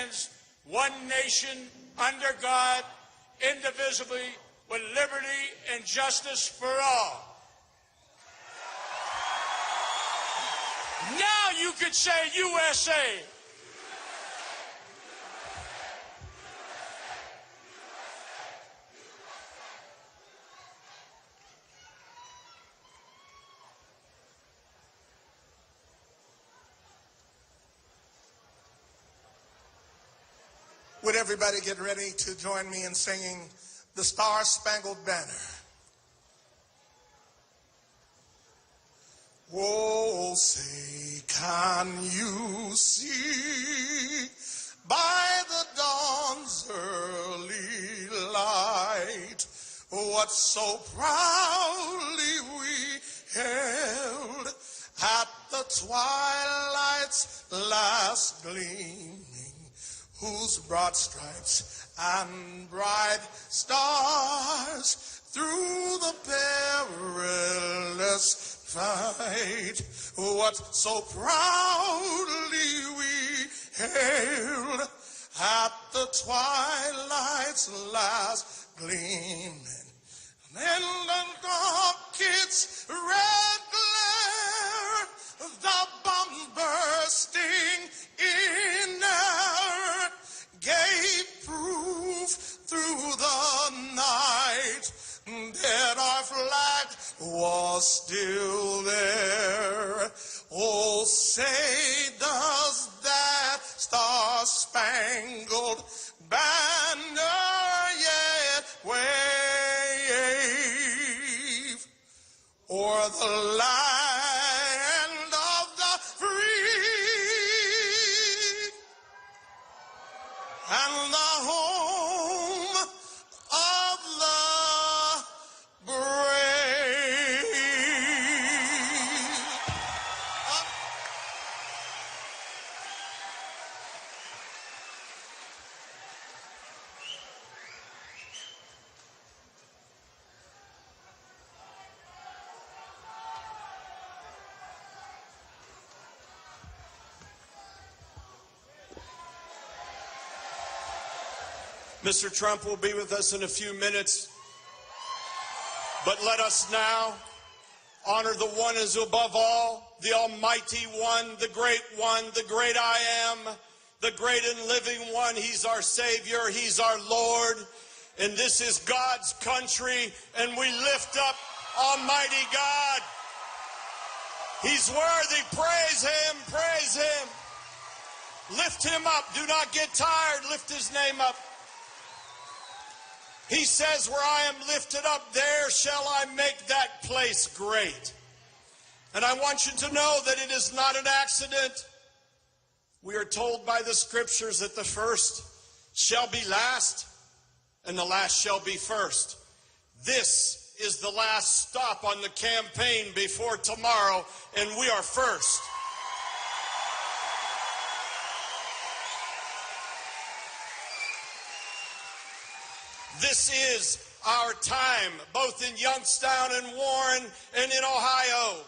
stands one nation under God, indivisible, with liberty and justice for all. Now you could say USA. Would everybody get ready to join me in singing the Star-Spangled Banner? Oh, say, can you see by the dawn's early light what so proudly we held at the twilight's last gleaming, whose broad stripes and bright stars through the perilous fight, what so proudly we hailed at the twilight's last gleaming. And the rocket's red glare, the bomb bursting in air, gave proof through the night that our flag was still there. Oh, say does that star-spangled banner yet wave o'er the land of the free and the home of the brave? Mr. Trump will be with us in a few minutes, but let us now honor the one as above all, the Almighty One, the Great I Am, the great and living one. He's our Savior, He's our Lord, and this is God's country, and we lift up Almighty God. He's worthy. Praise Him, praise Him. Lift Him up. Do not get tired. Lift His name up. He says, where I am lifted up, there shall I make that place great. And I want you to know that it is not an accident. We are told by the scriptures that the first shall be last, and the last shall be first. This is the last stop on the campaign before tomorrow, and we are first. This is our time, both in Youngstown and Warren and in Ohio.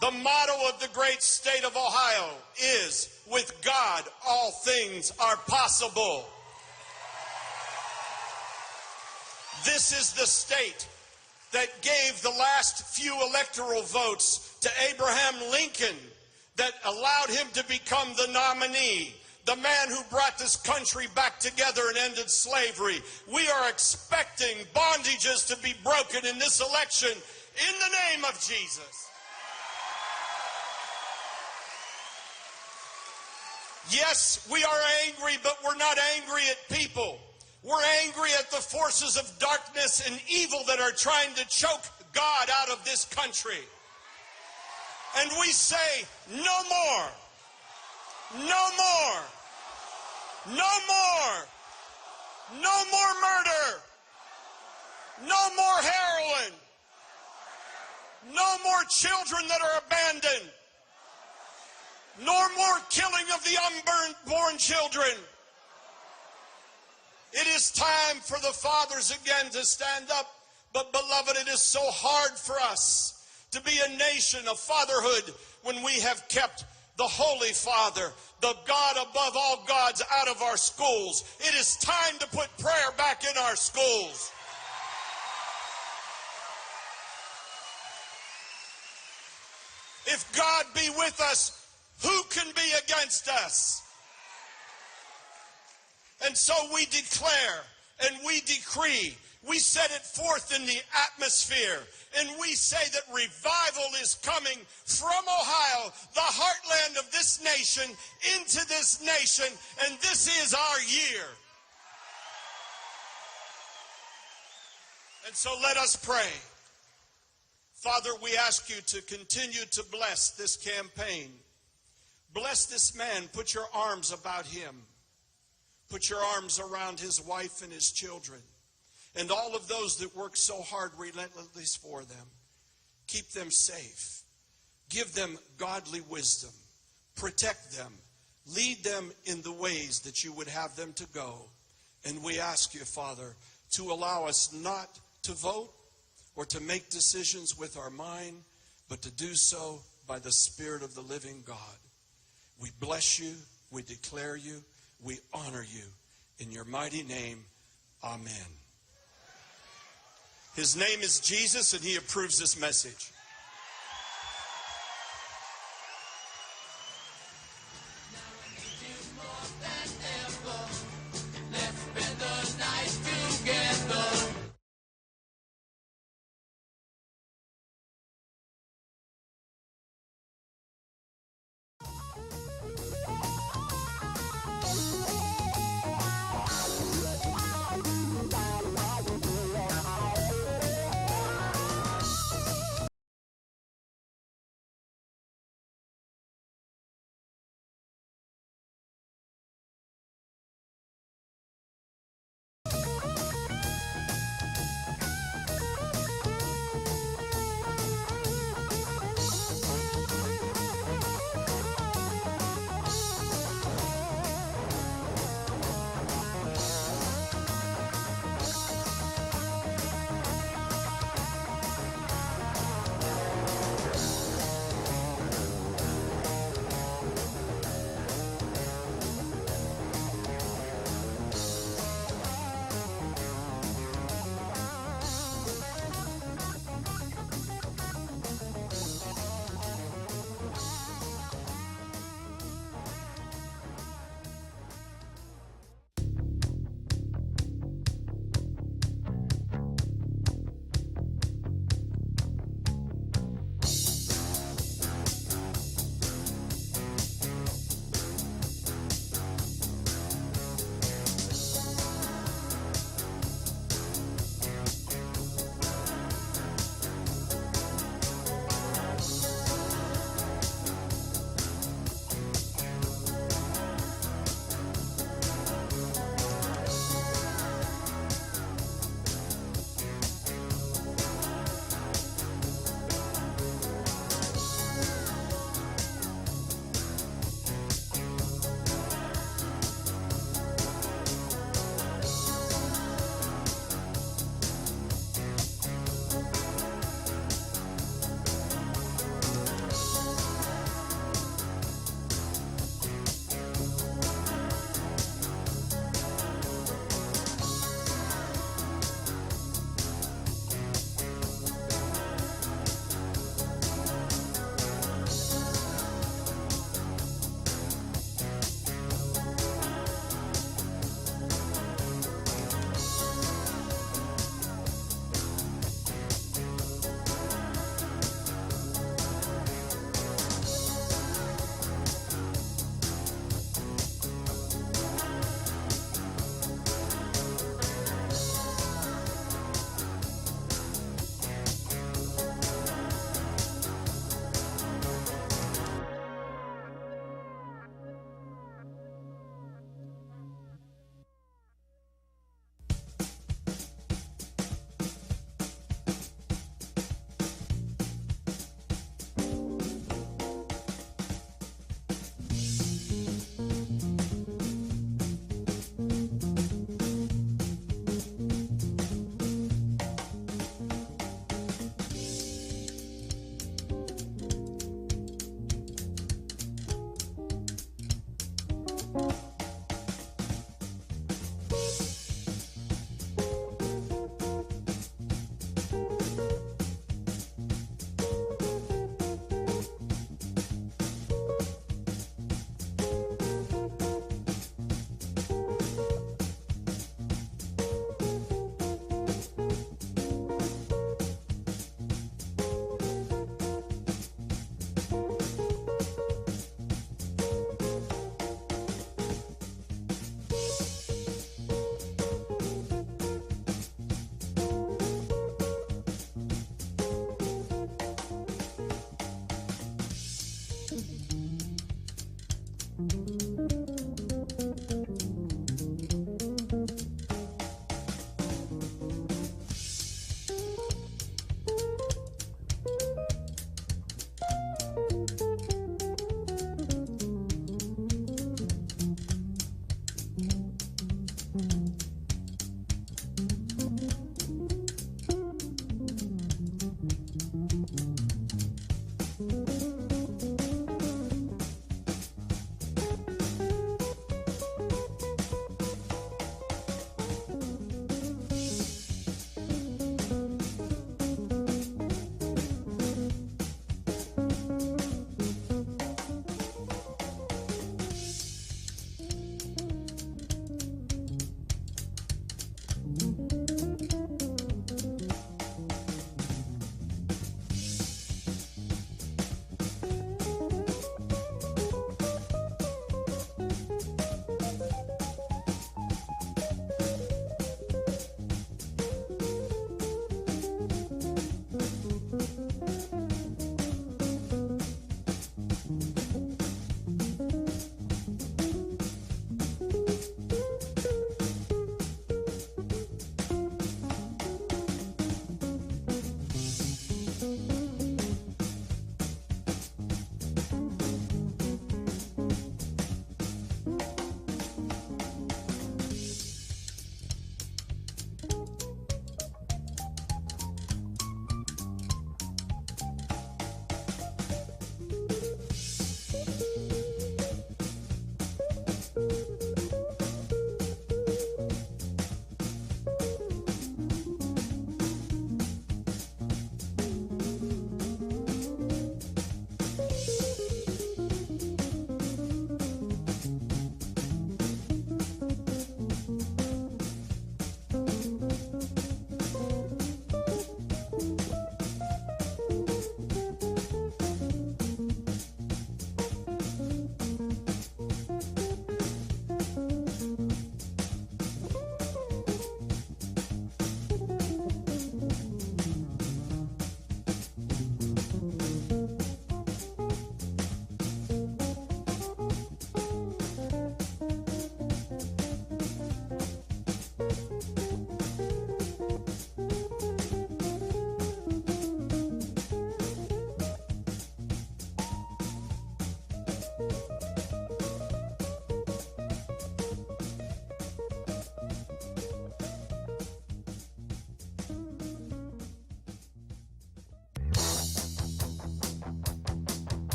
The motto of the great state of Ohio is, with God, all things are possible. This is the state that gave the last few electoral votes to Abraham Lincoln, that allowed him to become the nominee, the man who brought this country back together and ended slavery. We are expecting bondages to be broken in this election in the name of Jesus. Yes, we are angry, but we're not angry at people. We're angry at the forces of darkness and evil that are trying to choke God out of this country. And we say, no more, no more, no more, no more murder, no more heroin, no more children that are abandoned, nor more killing of the unborn children. It is time for the fathers again to stand up. But beloved, it is so hard for us to be a nation of fatherhood when we have kept the Holy Father, the God above all gods, gods out of our schools. It is time to put prayer back in our schools. If God be with us, who can be against us? And so we declare and we decree, we set it forth in the atmosphere, and we say that revival is coming from Ohio, the heartland of this nation, into this nation, and this is our year. And so let us pray. Father, we ask you to continue to bless this campaign. Bless this man. Put your arms about him. Put your arms around his wife and his children, and all of those that work so hard relentlessly for them. Keep them safe. Give them godly wisdom. Protect them. Lead them in the ways that you would have them to go. And we ask you, Father, to allow us not to vote or to make decisions with our mind, but to do so by the Spirit of the living God. We bless you. We declare you. We honor you. In your mighty name, amen. His name is Jesus, and he approves this message.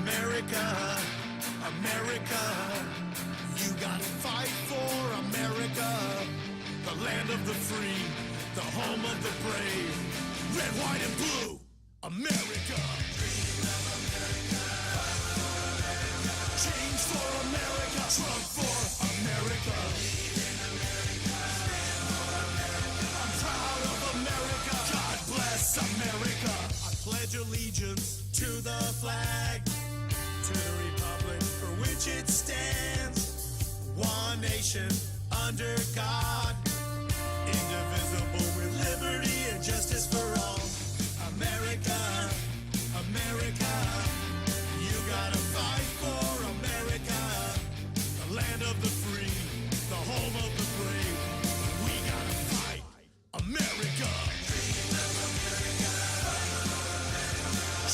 America, America, you gotta fight for America, the land of the free, the home of the brave, red, white, and blue, America. Change for America, Trump for America. I'm proud of America, God bless America. I pledge allegiance to the flag, to the republic for which it stands, one nation under God, indivisible with liberty and justice for all. America, America, you gotta fight for America, the land of the free, the home of the brave. We gotta fight America.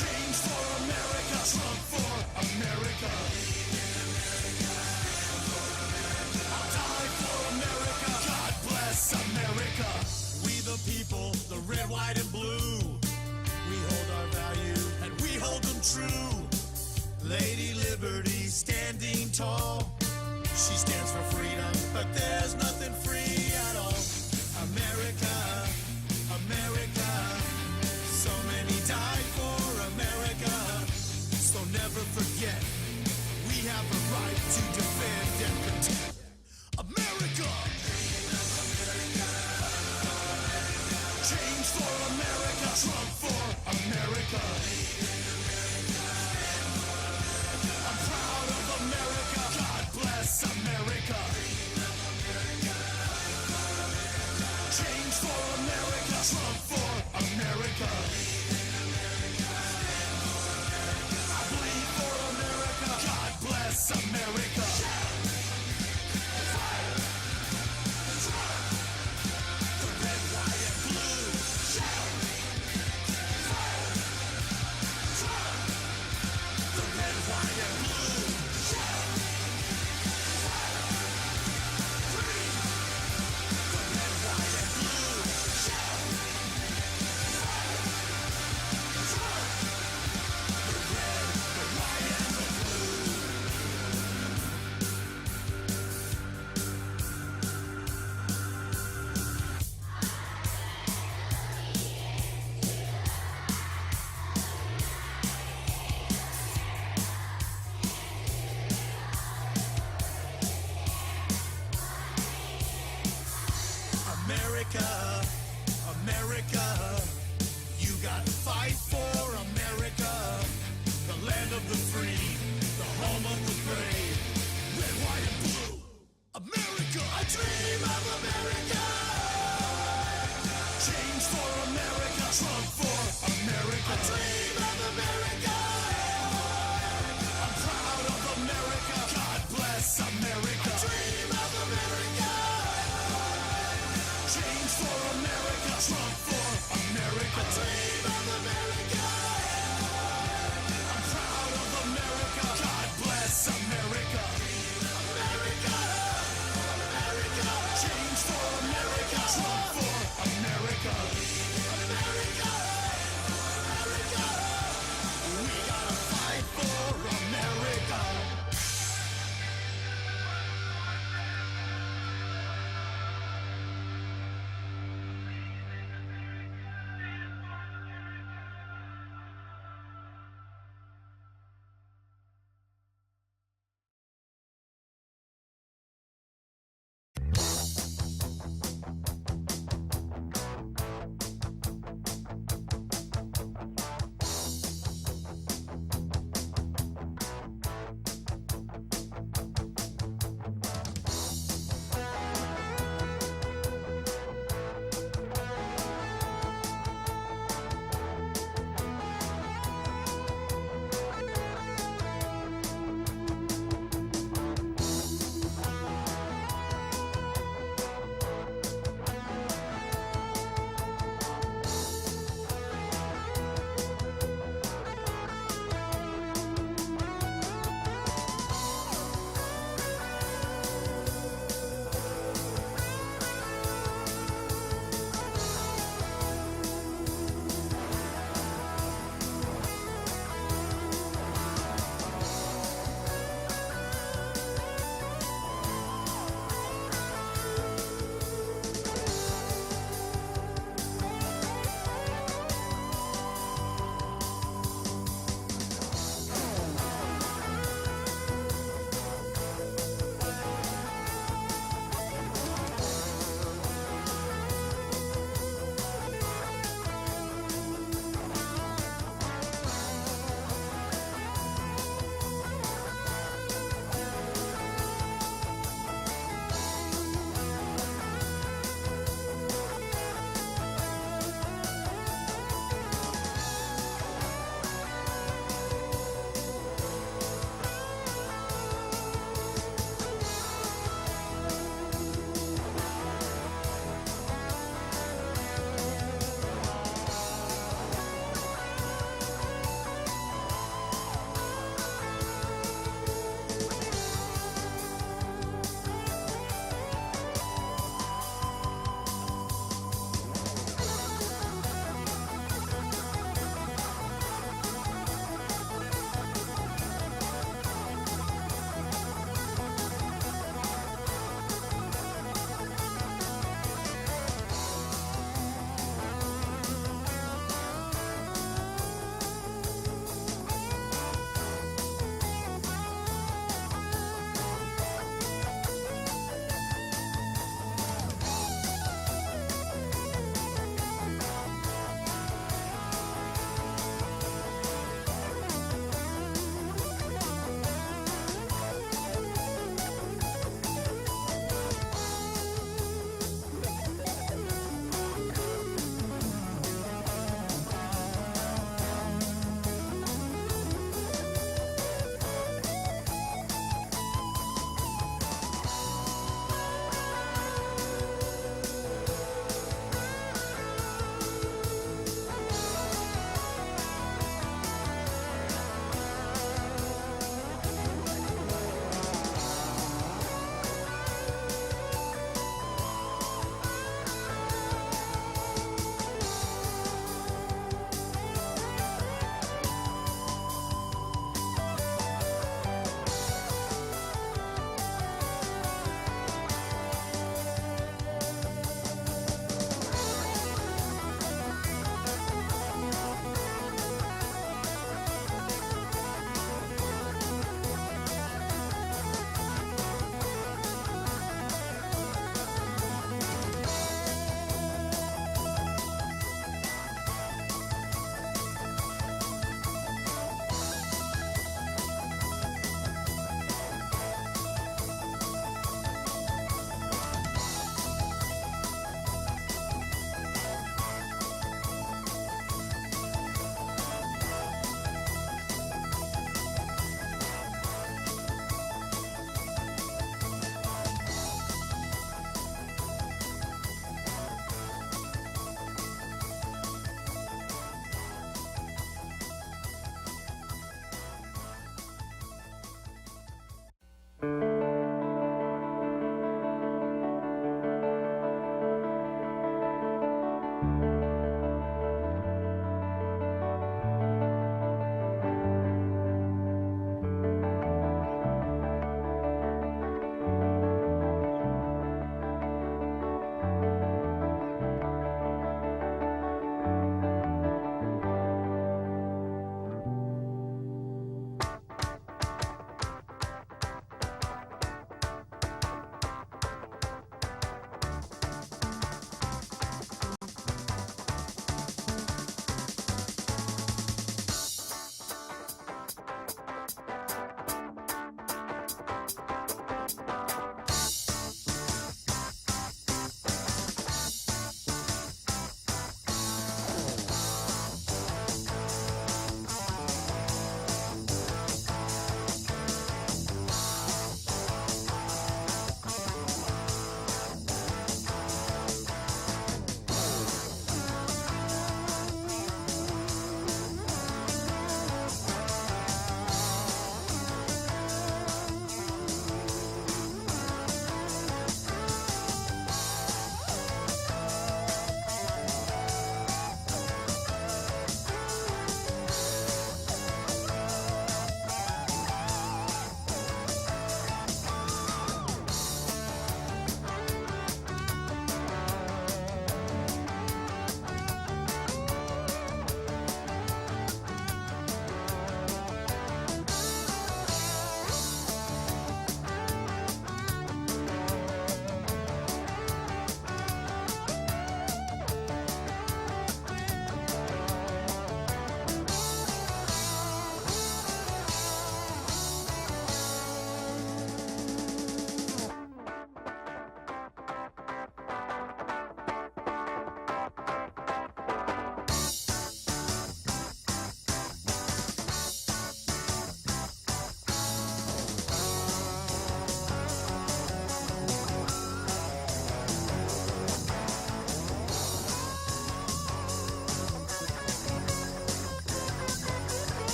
Change for America, Trump for America. I'll die for America, God bless America. We the people, the red, white, and blue, we hold our value and we hold them true. Lady Liberty standing tall, she stands for freedom, but there's nothing free at all. America, America, so many died for America, so never forget, we have a right to defend and protect America. Change for America, Trump for America. I'm proud of America, God bless America. Change for America, Trump for America. I bleed for America, God bless America. The red, white, and blue.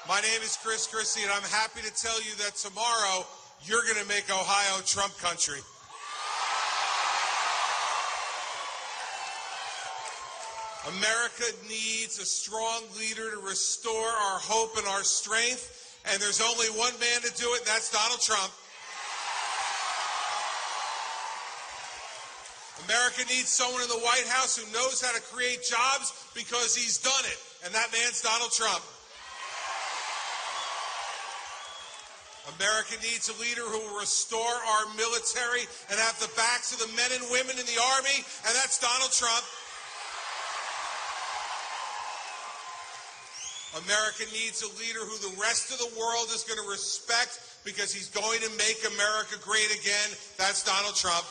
My name is Chris Christie, and I'm happy to tell you that tomorrow you're going to make Ohio Trump country. America needs a strong leader to restore our hope and our strength, and there's only one man to do it, and that's Donald Trump. America needs someone in the White House who knows how to create jobs because he's done it, and that man's Donald Trump. America needs a leader who will restore our military and have the backs of the men and women in the Army, and that's Donald Trump. America needs a leader who the rest of the world is going to respect because he's going to make America great again. That's Donald Trump.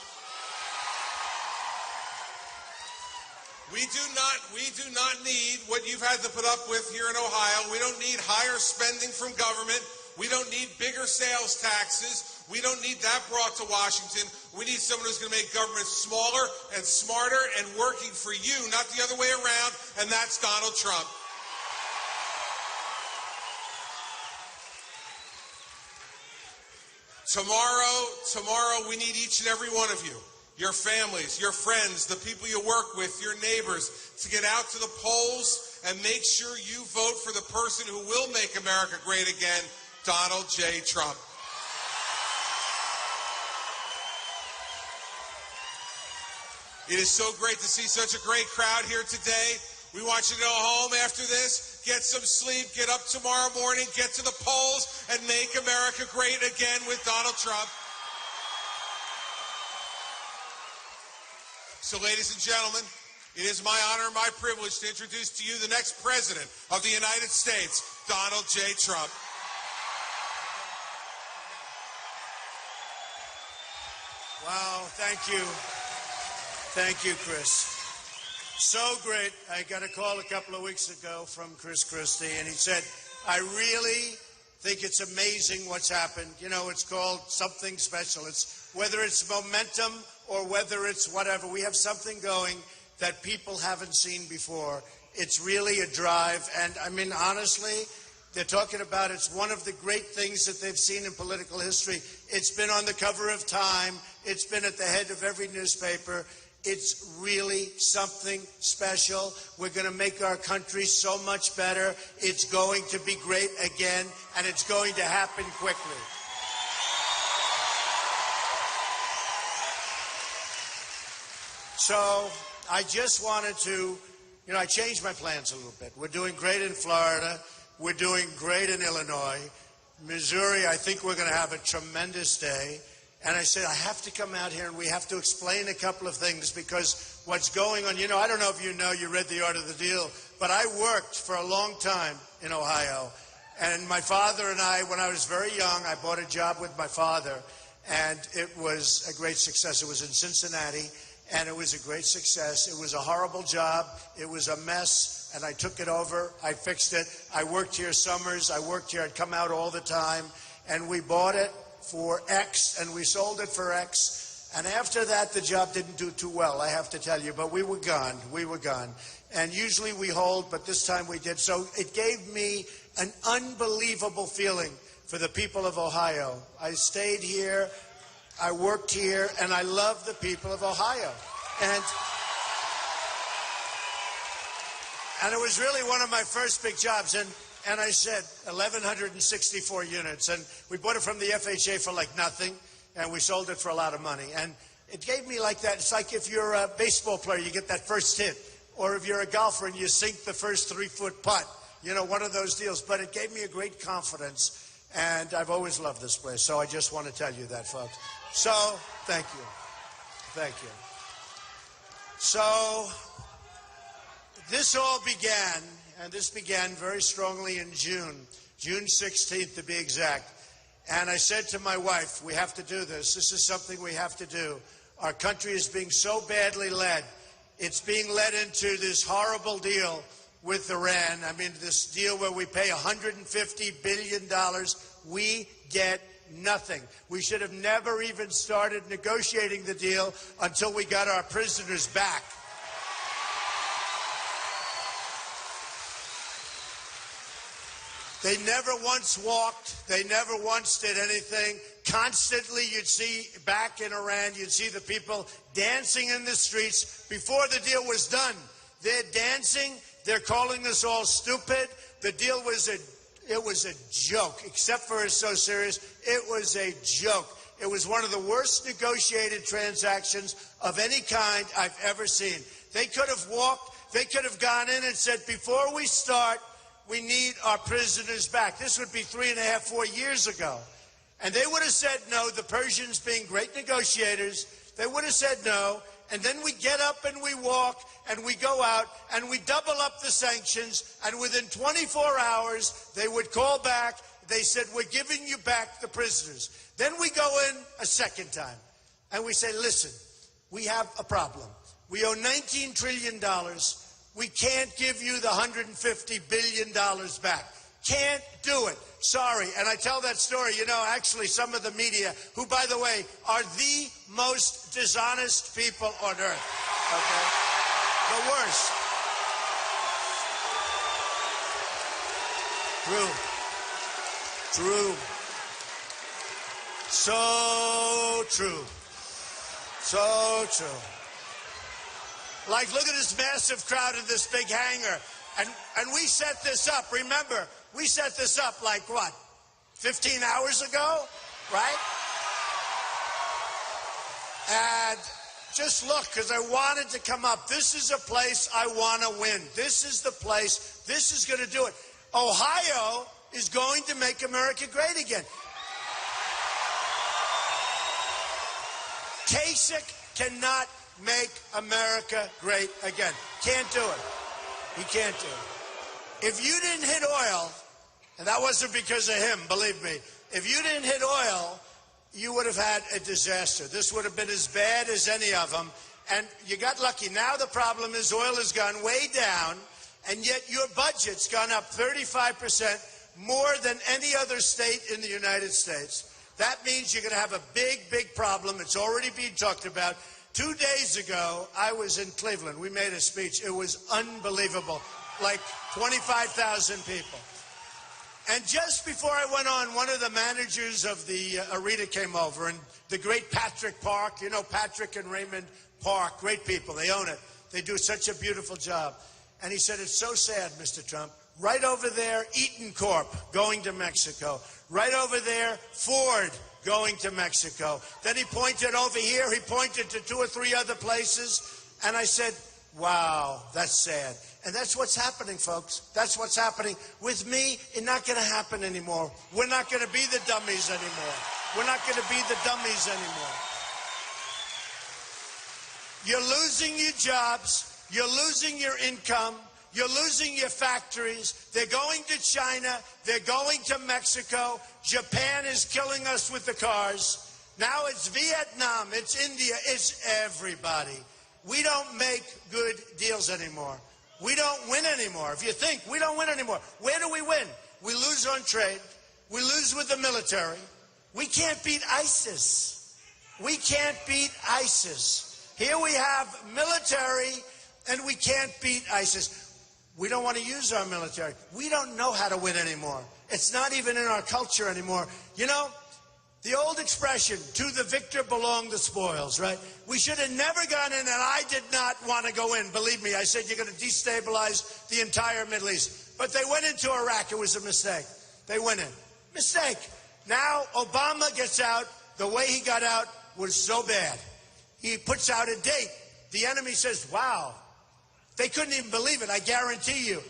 We do not need what you've had to put up with here in Ohio. We don't need higher spending from government. We don't need bigger sales taxes. We don't need that brought to Washington. We need someone who's going to make government smaller and smarter and working for you, not the other way around, and that's Donald Trump. Tomorrow, we need each and every one of you, your families, your friends, the people you work with, your neighbors, to get out to the polls and make sure you vote for the person who will make America great again, Donald J. Trump. It is so great to see such a great crowd here today. We want you to go home after this, get some sleep, get up tomorrow morning, get to the polls, and make America great again with Donald Trump. So, ladies and gentlemen, it is my honor and my privilege to introduce to you the next president of the United States, Donald J. Trump. Wow, thank you. Thank you, Chris. So great. I got a call a couple of weeks ago from Chris Christie, and he said, I really think it's amazing what's happened. You know, it's called something special. It's whether it's momentum or whether it's whatever. We have something going that people haven't seen before. It's really a drive. And I mean, honestly, they're talking about it's one of the great things that they've seen in political history. It's been on the cover of Time. It's been at the head of every newspaper. It's really something special. We're going to make our country so much better. It's going to be great again, and it's going to happen quickly. So I just wanted to, I changed my plans a little bit. We're doing great in Florida. We're doing great in Illinois. Missouri, I think we're going to have a tremendous day. And I said, I have to come out here and we have to explain a couple of things because what's going on, I don't know if you read The Art of the Deal, but I worked for a long time in Ohio. And my father and I, when I was very young, I bought a job with my father, and it was a great success. It was in Cincinnati, and it was a great success. It was a horrible job. It was a mess, and I took it over. I fixed it. I worked here summers. I worked here. I'd come out all the time, and we bought it for X, and we sold it for X. And after that, the job didn't do too well, I have to tell you, but we were gone. We were gone. And usually we hold, but this time we did. So it gave me an unbelievable feeling for the people of Ohio. I stayed here, I worked here, and I love the people of Ohio. And it was really one of my first big jobs. And I said, 1,164 units. And we bought it from the FHA for like nothing, and we sold it for a lot of money. And it gave me like that. It's like if you're a baseball player, you get that first hit. Or if you're a golfer and you sink the first 3-foot putt. One of those deals. But it gave me a great confidence. And I've always loved this place. So I just want to tell you that, folks. So, thank you. Thank you. So, this all began, and this began very strongly in June 16th to be exact. And I said to my wife, we have to do this. This is something we have to do. Our country is being so badly led. It's being led into this horrible deal with Iran. I mean, this deal where we pay $150 billion. We get nothing. We should have never even started negotiating the deal until we got our prisoners back. They never once walked. They never once did anything. Constantly, you'd see back in Iran, you'd see the people dancing in the streets before the deal was done. They're dancing. They're calling us all stupid. The deal was it was a joke, except for it's so serious. It was a joke. It was one of the worst negotiated transactions of any kind I've ever seen. They could have walked. They could have gone in and said, before we start, we need our prisoners back. This would be 3.5, 4 years ago. And they would have said no, the Persians being great negotiators, they would have said no, and then we get up and we walk and we go out and we double up the sanctions, and within 24 hours they would call back. They said, we're giving you back the prisoners. Then we go in a second time and we say, listen, we have a problem. We owe $19 trillion. We can't give you the $150 billion back. Can't do it. Sorry. And I tell that story, you know, actually some of the media, who, by the way, are the most dishonest people on earth. Okay? The worst. True. So true. So true. Like, look at this massive crowd in this big hangar. And we set this up. Remember, we set this up like, what, 15 hours ago, right? And just look, because I wanted to come up. This is a place I want to win. This is the place. This is going to do it. Ohio is going to make America great again. Kasich cannot make America great again. Can't do it. He can't do it. If you didn't hit oil, and that wasn't because of him, believe me, if you didn't hit oil, you would have had a disaster. This would have been as bad as any of them. And you got lucky. Now the problem is oil has gone way down, and yet your budget's gone up 35%, more than any other state in the United States. That means you're going to have a big, big problem. It's already being talked about. 2 days ago, I was in Cleveland. We made a speech. It was unbelievable, like 25,000 people. And just before I went on, one of the managers of the arena came over, and the great Patrick Park, you know, Patrick and Raymond Park, great people. They own it. They do such a beautiful job. And he said, it's so sad, Mr. Trump. Right over there, Eaton Corp going to Mexico. Right over there, Ford going to Mexico. Then he pointed over here. He pointed to 2 or 3 other places. And I said, wow, that's sad. And that's what's happening, folks. That's what's happening. With me, it's not going to happen anymore. We're not going to be the dummies anymore. We're not going to be the dummies anymore. You're losing your jobs. You're losing your income. You're losing your factories. They're going to China. They're going to Mexico. Japan is killing us with the cars. Now it's Vietnam. It's India. It's everybody. We don't make good deals anymore. We don't win anymore. If you think, we don't win anymore. Where do we win? We lose on trade. We lose with the military. We can't beat ISIS. We can't beat ISIS. Here we have military, and we can't beat ISIS. We don't want to use our military. We don't know how to win anymore. It's not even in our culture anymore. You know, the old expression, to the victor belong the spoils, right? We should have never gone in, and I did not want to go in. Believe me, I said you're going to destabilize the entire Middle East. But they went into Iraq. It was a mistake. They went in. Mistake. Now Obama gets out. The way he got out was so bad. He puts out a date. The enemy says, wow. They couldn't even believe it, I guarantee you.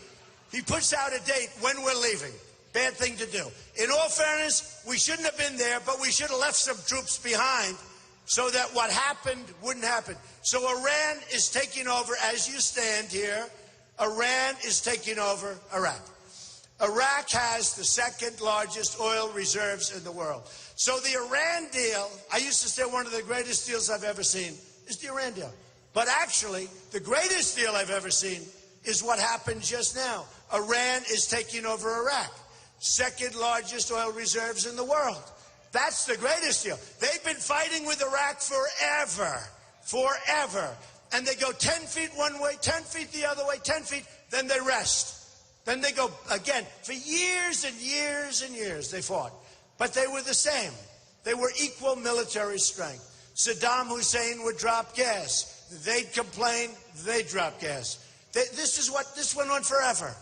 He puts out a date when we're leaving. Bad thing to do. In all fairness, we shouldn't have been there, but we should have left some troops behind so that what happened wouldn't happen. So Iran is taking over, as you stand here, Iran is taking over Iraq. Iraq has the 2nd largest oil reserves in the world. So the Iran deal, I used to say one of the greatest deals I've ever seen is the Iran deal. But actually, the greatest deal I've ever seen is what happened just now. Iran is taking over Iraq. 2nd largest oil reserves in the world. That's the greatest deal. They've been fighting with Iraq forever. Forever. And they go 10 feet one way, 10 feet the other way, 10 feet, then they rest. Then they go again. For years and years and years they fought. But they were the same. They were equal military strength. Saddam Hussein would drop gas. They'd complain, they'd drop gas. This went on forever.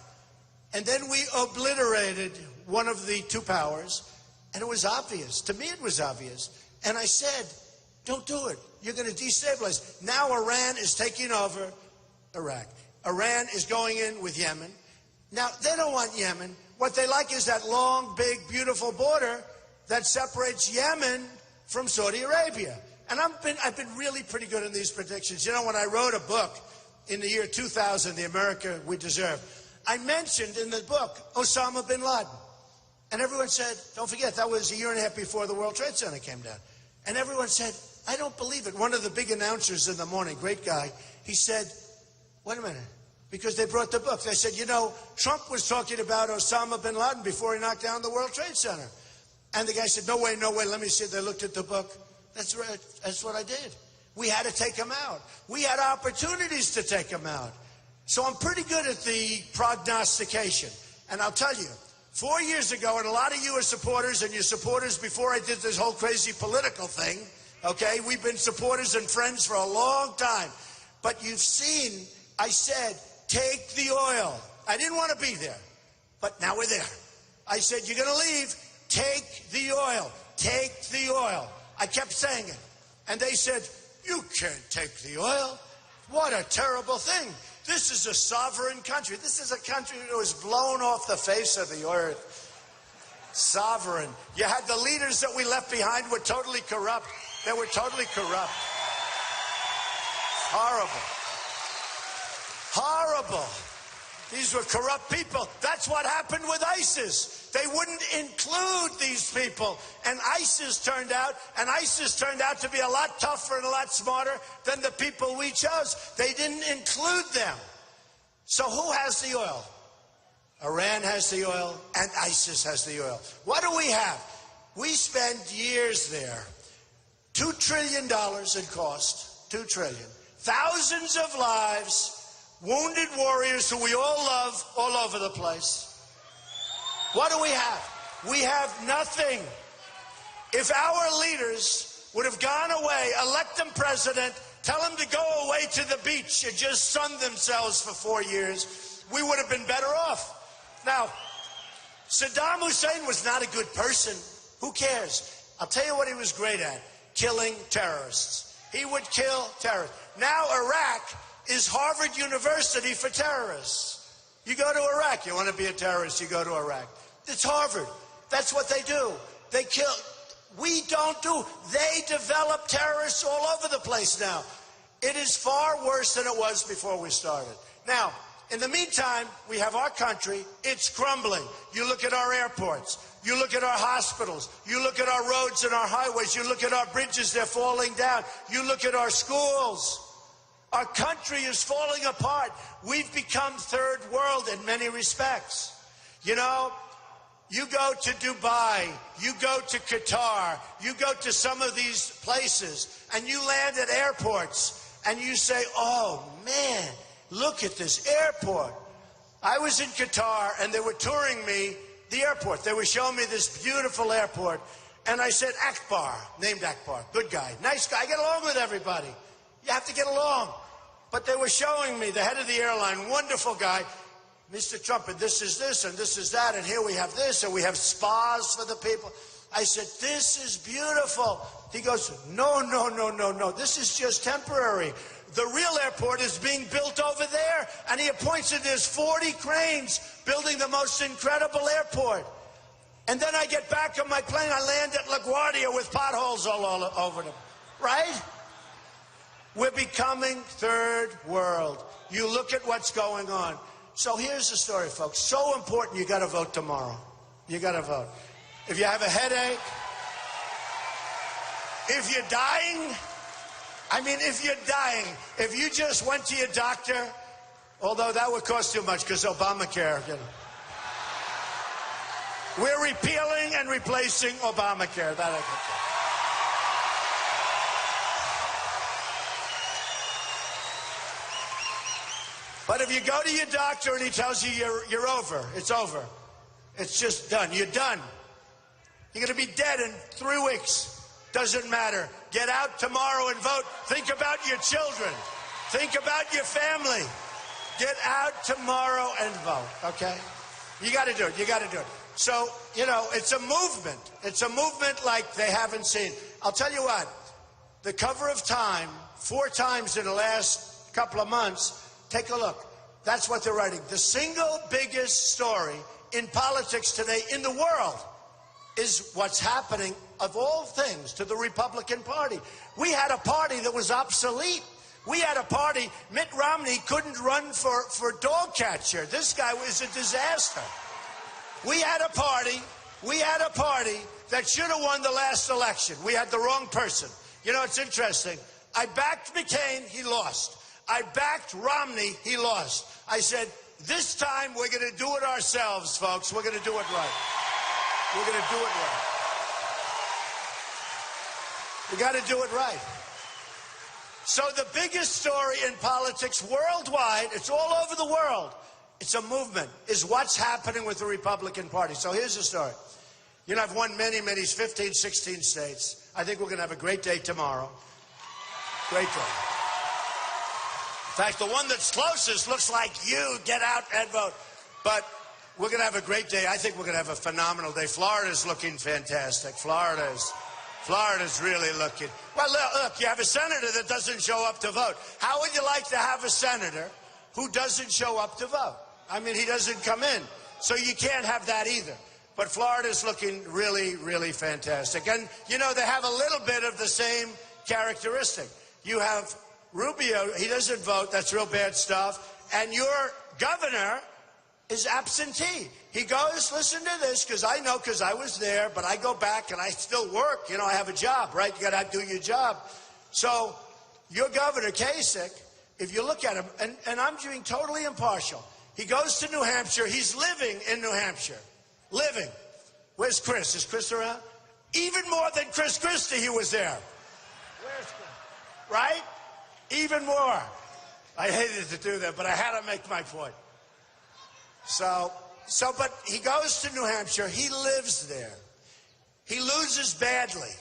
And then we obliterated one of the two powers, and it was obvious. To me, it was obvious. And I said, don't do it. You're going to destabilize. Now Iran is taking over Iraq. Iran is going in with Yemen. Now, they don't want Yemen. What they like is that long, big, beautiful border that separates Yemen from Saudi Arabia. And I've been really pretty good in these predictions. You know, when I wrote a book in the year 2000, The America We Deserve, I mentioned in the book Osama bin Laden. And everyone said, don't forget, that was a year and a half before the World Trade Center came down. And everyone said, I don't believe it. One of the big announcers in the morning, great guy, he said, wait a minute. Because they brought the book. They said, you know, Trump was talking about Osama bin Laden before he knocked down the World Trade Center. And the guy said, no way, let me see. They looked at the book. That's right. That's what I did. We had to take him out. We had opportunities to take him out. So I'm pretty good at the prognostication. And I'll tell you, 4 years ago, and a lot of you are supporters, and you're supporters before I did this whole crazy political thing, okay? We've been supporters and friends for a long time. But you've seen, I said, take the oil. I didn't want to be there, but now we're there. I said, you're going to leave, take the oil. Take the oil. I kept saying it. And they said, you can't take the oil. What a terrible thing. This is a sovereign country. This is a country that was blown off the face of the earth. Sovereign. You had the leaders that we left behind were totally corrupt. They were totally corrupt. Horrible. Horrible. These were corrupt people. That's what happened with ISIS. They wouldn't include these people. And ISIS turned out to be a lot tougher and a lot smarter than the people we chose. They didn't include them. So who has the oil? Iran has the oil and ISIS has the oil. What do we have? We spend years there. $2 trillion in cost. $2 trillion. Thousands of lives. Wounded warriors who we all love all over the place. What do we have? We have nothing. If our leaders would have gone away, elect them president, tell them to go away to the beach and just sun themselves for 4 years, we would have been better off. Now, Saddam Hussein was not a good person. Who cares? I'll tell you what he was great at. Killing terrorists. He would kill terrorists. Now Iraq is Harvard University for terrorists. You go to Iraq, you want to be a terrorist, you go to Iraq. It's Harvard. That's what they do. They kill. We don't do. They develop terrorists all over the place now. It is far worse than it was before we started. Now, in the meantime, we have our country. It's crumbling. You look at our airports. You look at our hospitals. You look at our roads and our highways. You look at our bridges, they're falling down. You look at our schools. Our country is falling apart. We've become third world in many respects. You know, you go to Dubai, you go to Qatar, you go to some of these places, and you land at airports, and you say, oh, man, look at this airport. I was in Qatar, and they were touring me the airport. They were showing me this beautiful airport, and I said, Akbar, named Akbar, good guy, nice guy, I get along with everybody. You have to get along. But they were showing me the head of the airline, wonderful guy, Mr. Trump, and this is this, and this is that, and here we have this, and we have spas for the people. I said, this is beautiful. He goes, no, this is just temporary. The real airport is being built over there, and he points to there's 40 cranes building the most incredible airport. And then I get back on my plane, I land at LaGuardia with potholes all over them, right? We're becoming third world. You look at what's going on. So here's the story, folks. So important, you got to vote tomorrow. You got to vote. If you have a headache, if you're dying, if you just went to your doctor, although that would cost too much because Obamacare, you know. We're repealing and replacing Obamacare. That I can tell. But if you go to your doctor and he tells you you're over, it's over. It's just done. You're done. You're going to be dead in 3 weeks. Doesn't matter. Get out tomorrow and vote. Think about your children. Think about your family. Get out tomorrow and vote, okay? You got to do it. You got to do it. So, you know, it's a movement. It's a movement like they haven't seen. I'll tell you what. The cover of Time, 4 times in the last couple of months, take a look. That's what they're writing. The single biggest story in politics today in the world is what's happening, of all things, to the Republican Party. We had a party that was obsolete. We had a party, Mitt Romney couldn't run for dog catcher. This guy was a disaster. We had a party that should have won the last election. We had the wrong person. You know, it's interesting. I backed McCain, he lost. I backed Romney, he lost. I said, this time we're going to do it ourselves, folks. We're going to do it right. We're going to do it right. We got to do it right. So the biggest story in politics worldwide, it's all over the world, it's a movement, is what's happening with the Republican Party. So here's the story. You know, I've won many, 15, 16 states. I think we're going to have a great day tomorrow. Great day. In fact, the one that's closest looks like you. Get out and vote. But we're going to have a great day. I think we're going to have a phenomenal day. Florida's looking fantastic. Florida's really looking. Well, look, you have a senator that doesn't show up to vote. How would you like to have a senator who doesn't show up to vote? I mean, he doesn't come in. So you can't have that either. But Florida's looking really, really fantastic. And, you know, they have a little bit of the same characteristic. You have Rubio, he doesn't vote, that's real bad stuff. And your governor is absentee. He goes, listen to this, because I know, because I was there, but I go back and I still work. You know, I have a job, right? You got to do your job. So your governor, Kasich, if you look at him, and I'm being totally impartial, he goes to New Hampshire. He's living in New Hampshire. Living. Where's Chris? Is Chris around? Even more than Chris Christie, he was there. Where's Chris? Right? Even more. I hated to do that, but I had to make my point. But he goes to New Hampshire. He lives there. He loses badly.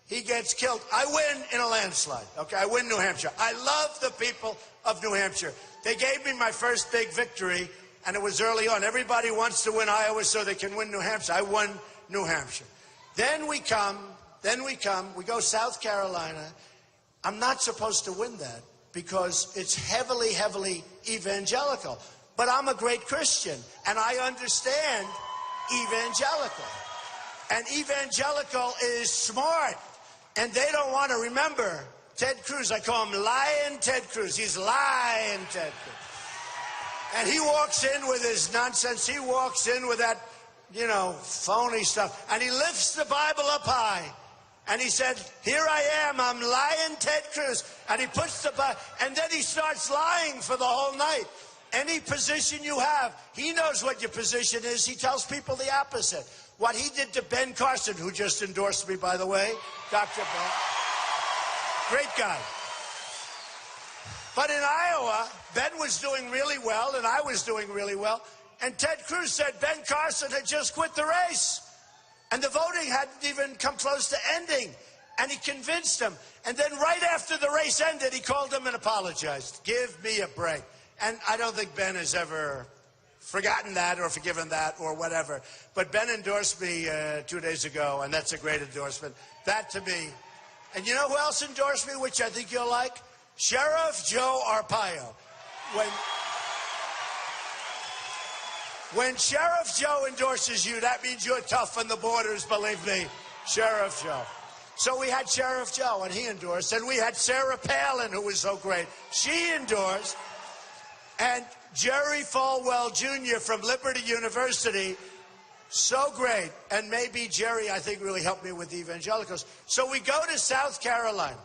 He gets killed. I win in a landslide. Okay, I win New Hampshire. I love the people of New Hampshire. They gave me my first big victory, and it was early on. Everybody wants to win Iowa so they can win New Hampshire. I won New Hampshire. Then we go South Carolina. I'm not supposed to win that because it's heavily, heavily evangelical. But I'm a great Christian, and I understand evangelical. And evangelical is smart, and they don't want to remember Ted Cruz. I call him Lying Ted Cruz. He's lying Ted Cruz. And he walks in with his nonsense. He walks in with that, you know, phony stuff. And he lifts the Bible up high. And he said, here I am, I'm lying Ted Cruz. And he puts the Bible, and then he starts lying for the whole night. Any position you have, he knows what your position is. He tells people the opposite. What he did to Ben Carson, who just endorsed me, by the way, Dr. Ben. Great guy. But in Iowa, Ben was doing really well, and I was doing really well. And Ted Cruz said Ben Carson had just quit the race. And the voting hadn't even come close to ending. And he convinced him. And then right after the race ended, he called him and apologized. Give me a break. And I don't think Ben has ever forgotten that or forgiven that or whatever. But Ben endorsed me 2 days ago, and that's a great endorsement. That to me. And you know who else endorsed me, which I think you'll like? Sheriff Joe Arpaio. When Sheriff Joe endorses you, that means you're tough on the borders, believe me. Sheriff Joe. So we had Sheriff Joe, and he endorsed. And we had Sarah Palin, who was so great. She endorsed. And Jerry Falwell Jr. from Liberty University, so great. And maybe Jerry, I think, really helped me with the evangelicals. So we go to South Carolina,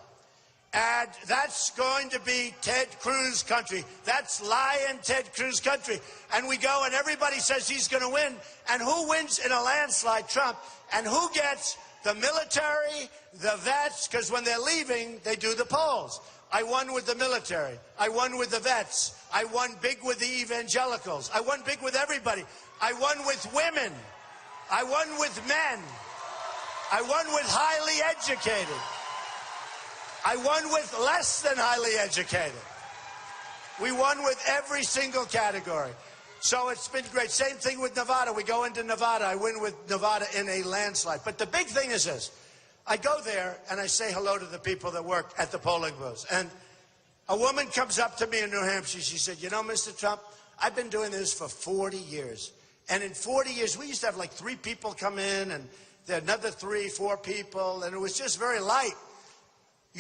and that's going to be Ted Cruz country. That's lying Ted Cruz country. And we go, and everybody says he's going to win. And who wins in a landslide? Trump. And who gets the military, the vets? Because when they're leaving, they do the polls. I won with the military. I won with the vets. I won big with the evangelicals. I won big with everybody. I won with women. I won with men. I won with highly educated. I won with less than highly educated. We won with every single category. So it's been great. Same thing with Nevada. We go into Nevada. I win with Nevada in a landslide. But the big thing is this. I go there and I say hello to the people that work at the polling booths. And a woman comes up to me in New Hampshire. She said, you know, Mr. Trump, I've been doing this for 40 years. And in 40 years, we used to have like 3 people come in and then another 3, 4 people. And it was just very light.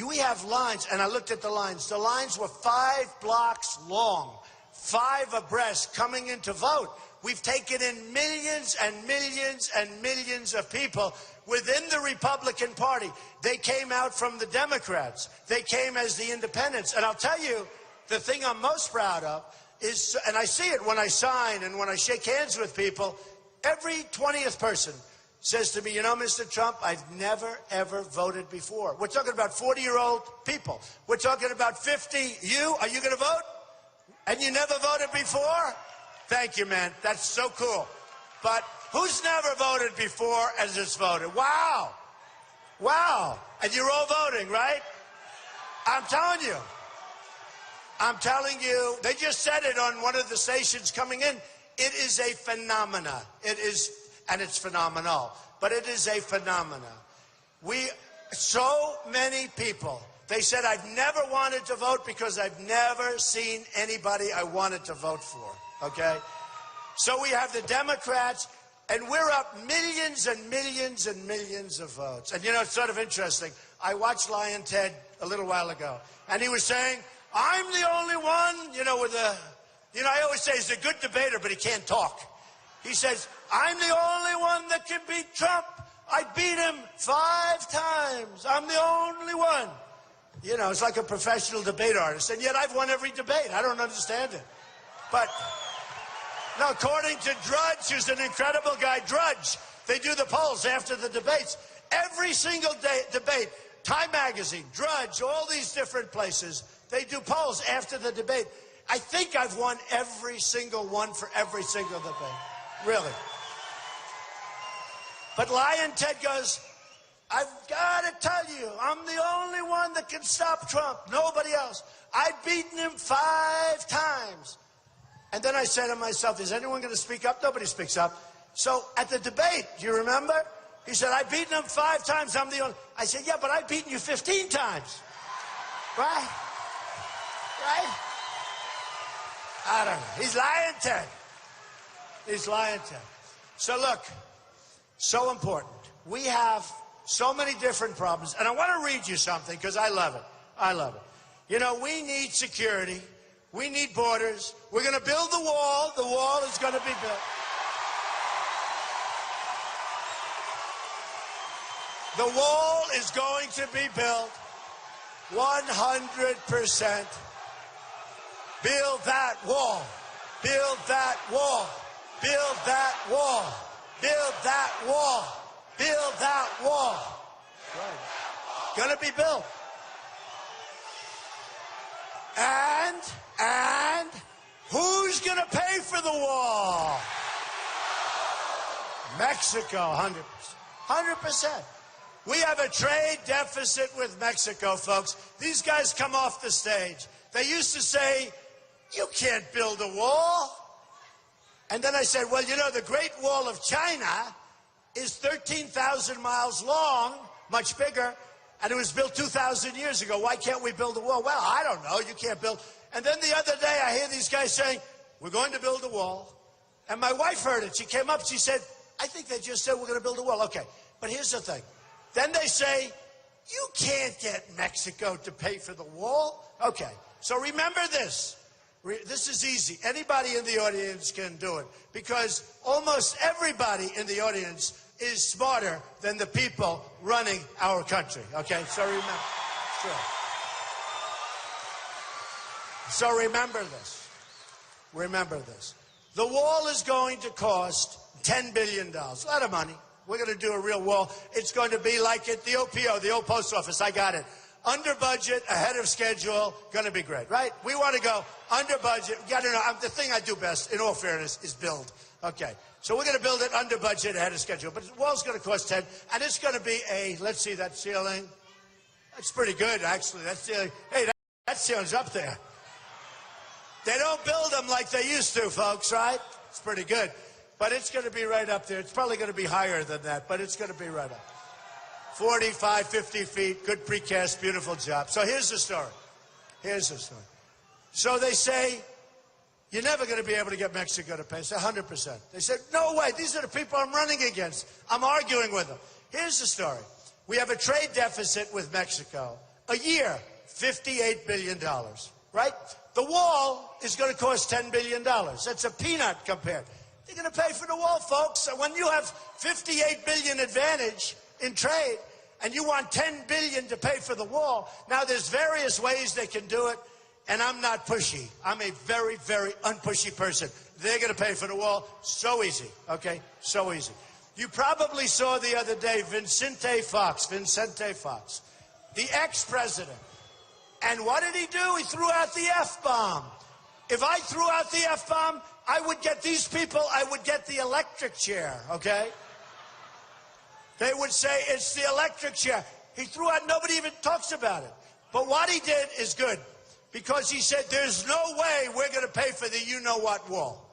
We have lines. And I looked at the lines. The lines were 5 blocks long, 5 abreast coming in to vote. We've taken in millions and millions and millions of people within the Republican Party. They came out from the Democrats. They came as the independents. And I'll tell you, the thing I'm most proud of is, and I see it when I sign and when I shake hands with people, every 20th person says to me, you know, Mr. Trump, I've never, ever voted before. We're talking about 40-year-old people. We're talking about 50. Are you going to vote? And you never voted before? Thank you, man. That's so cool. But who's never voted before and just voted? Wow. Wow. And you're all voting, right? I'm telling you. I'm telling you. They just said it on one of the stations coming in. It is a phenomena. It is, and it's phenomenal. But it is a phenomena. So many people, they said, I've never wanted to vote because I've never seen anybody I wanted to vote for. Okay? So we have the Democrats, and we're up millions and millions and millions of votes. And you know, it's sort of interesting. I watched Lion Ted a little while ago, and he was saying, I'm the only one, you know, with a, you know, I always say he's a good debater, but he can't talk. He says, I'm the only one that can beat Trump. I beat him 5 times. I'm the only one. You know, it's like a professional debate artist, and yet I've won every debate. I don't understand it. But no, according to Drudge, who's an incredible guy, Drudge, they do the polls after the debates. Every single debate, Time Magazine, Drudge, all these different places, they do polls after the debate. I think I've won every single one for every single debate. Really. But Lion Ted goes, I've got to tell you, I'm the only one that can stop Trump. Nobody else. I've beaten him 5 times. And then I said to myself, is anyone going to speak up? Nobody speaks up. So at the debate, do you remember? He said, I've beaten him 5 times. I'm the only. I said, yeah, but I've beaten you 15 times. Right? Right? I don't know. He's Lion Ted. He's Lion Ted. So look, so important. We have so many different problems. And I want to read you something because I love it. I love it. You know, we need security. We need borders. We're going to build the wall. The wall is going to be built. The wall is going to be built 100%. Build that wall. Build that wall. Build that wall. Build that wall. Build that wall. Right. Going to be built. And who's going to pay for the wall? Mexico, 100%. 100%. We have a trade deficit with Mexico, folks. These guys come off the stage. They used to say, you can't build a wall. And then I said, well, you know, the Great Wall of China is 13,000 miles long, much bigger, and it was built 2,000 years ago. Why can't we build a wall? Well, I don't know. You can't build. And then the other day, I hear these guys saying, we're going to build a wall. And my wife heard it. She came up. She said, I think they just said we're going to build a wall. Okay, but here's the thing. Then they say, you can't get Mexico to pay for the wall. Okay, so remember this. This is easy. Anybody in the audience can do it because almost everybody in the audience is smarter than the people running our country. Okay, so remember. Sure. So remember this. Remember this. The wall is going to cost $10 billion. A lot of money. We're going to do a real wall. It's going to be like at the OPO, the old post office. I got it. under budget, ahead of schedule, going to be great, right? We want to go under budget. You got to know, the thing I do best, in all fairness, is build. Okay, so we're going to build it under budget, ahead of schedule. But the wall's going to cost 10, and it's going to be a, let's see that ceiling. That's pretty good, actually. That ceiling, hey, that ceiling's up there. They don't build them like they used to, folks, right? It's pretty good. But it's going to be right up there. It's probably going to be higher than that, but it's going to be right up. 45, 50 feet, good precast, beautiful job. So here's the story. Here's the story. So they say, you're never going to be able to get Mexico to pay. I said, 100%. They said, no way. These are the people I'm running against. I'm arguing with them. Here's the story. We have a trade deficit with Mexico. A year, $58 billion, right? The wall is going to cost $10 billion. That's a peanut compared. They're going to pay for the wall, folks. So when you have $58 billion advantage in trade and you want $10 billion to pay for the wall, now there's various ways they can do it, and I'm not pushy. I'm a very, very unpushy person. They're going to pay for the wall. So easy, okay? So easy. You probably saw the other day Vicente Fox, the ex-president. And what did he do? He threw out the F-bomb. If I threw out the F-bomb, I would get these people, I would get the electric chair, okay? They would say, it's the electric chair. He threw out, nobody even talks about it. But what he did is good, because he said, there's no way we're going to pay for the you-know-what wall.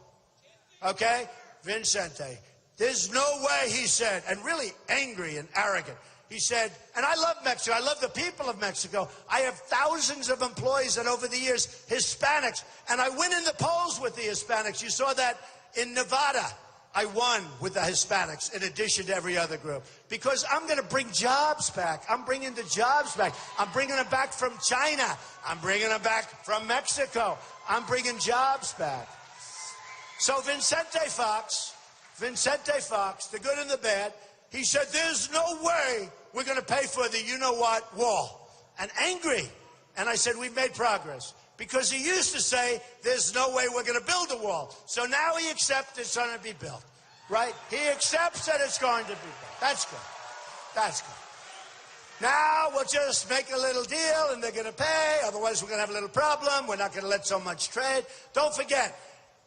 Okay? Vicente. There's no way, he said, and really angry and arrogant. He said, and I love Mexico. I love the people of Mexico. I have thousands of employees, and over the years, Hispanics. And I win in the polls with the Hispanics. You saw that in Nevada. I won with the Hispanics in addition to every other group. Because I'm going to bring jobs back. I'm bringing the jobs back. I'm bringing them back from China. I'm bringing them back from Mexico. I'm bringing jobs back. So Vicente Fox, the good and the bad, he said, there's no way we're going to pay for the you-know-what wall. And angry. And I said, we've made progress. Because he used to say, there's no way we're going to build a wall. So now he accepts it's going to be built. Right? He accepts that it's going to be built. That's good. That's good. Now we'll just make a little deal and they're going to pay. Otherwise, we're going to have a little problem. We're not going to let so much trade. Don't forget,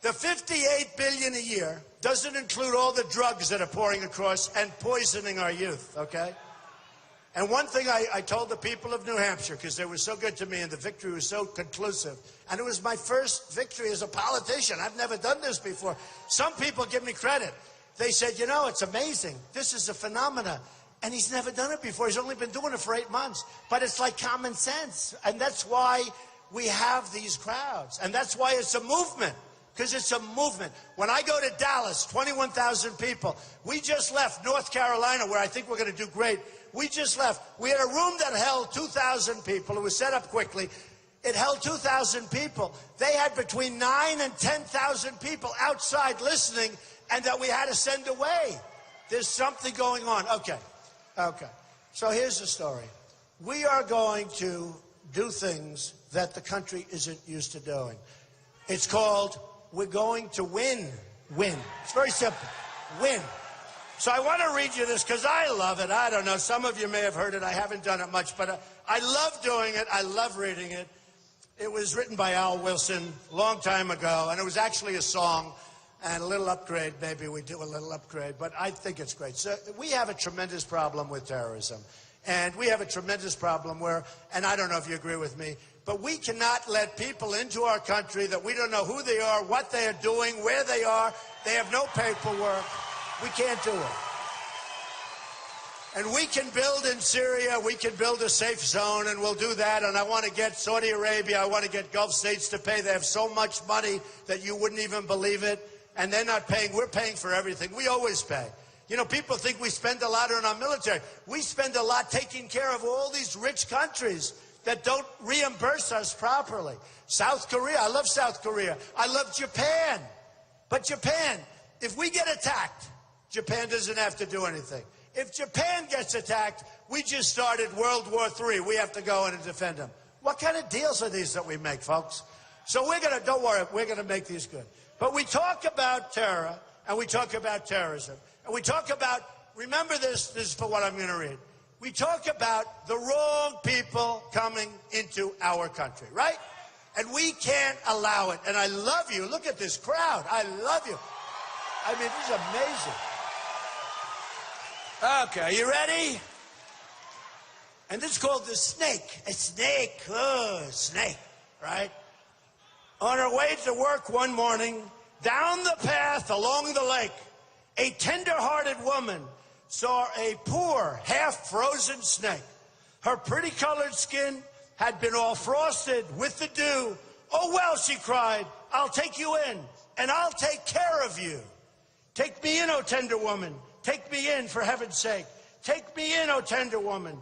the $58 billion a year doesn't include all the drugs that are pouring across and poisoning our youth, okay? And one thing I told the people of New Hampshire, because they were so good to me and the victory was so conclusive, and it was my first victory as a politician. I've never done this before. Some people give me credit. They said, you know, it's amazing. This is a phenomenon. And he's never done it before. He's only been doing it for 8 months. But it's like common sense. And that's why we have these crowds. And that's why it's a movement. Because it's a movement. When I go to Dallas, 21,000 people. We just left North Carolina, where I think we're going to do great. We just left. We had a room that held 2,000 people. It was set up quickly. It held 2,000 people. They had between 9,000 and 10,000 people outside listening, and that we had to send away. There's something going on. Okay. Okay. So here's the story. We are going to do things that the country isn't used to doing. It's called, we're going to win. Win. It's very simple. Win. So I want to read you this because I love it. I don't know. Some of you may have heard it. I haven't done it much, but I love doing it. I love reading it. It was written by Al Wilson a long time ago, and it was actually a song and a little upgrade. Maybe we do a little upgrade, but I think it's great. So we have a tremendous problem with terrorism, and we have a tremendous problem where, and I don't know if you agree with me, but we cannot let people into our country that we don't know who they are, what they are doing, where they are. They have no paperwork. We can't do it. And we can build in Syria, we can build a safe zone, and we'll do that. And I want to get Saudi Arabia, I want to get Gulf states to pay. They have so much money that you wouldn't even believe it. And they're not paying. We're paying for everything. We always pay. You know, people think we spend a lot on our military. We spend a lot taking care of all these rich countries that don't reimburse us properly. South Korea, I love South Korea. I love Japan. But Japan, if we get attacked, Japan doesn't have to do anything. If Japan gets attacked, we just started World War III. We have to go in and defend them. What kind of deals are these that we make, folks? So we're going to, don't worry, we're going to make these good. But we talk about terror, and we talk about terrorism. And we talk about, remember this is for what I'm going to read. we talk about the wrong people coming into our country, right? And we can't allow it. And I love you. Look at this crowd. I love you. I mean, this is amazing. Okay, are you ready? And this is called the snake. A snake. Oh, snake, right? On her way to work one morning, down the path along the lake, a tender-hearted woman saw a poor, half-frozen snake. Her pretty-colored skin had been all frosted with the dew. Oh, well, she cried, I'll take you in, and I'll take care of you. Take me in, O tender woman. Take me in, for heaven's sake. Take me in, O tender woman,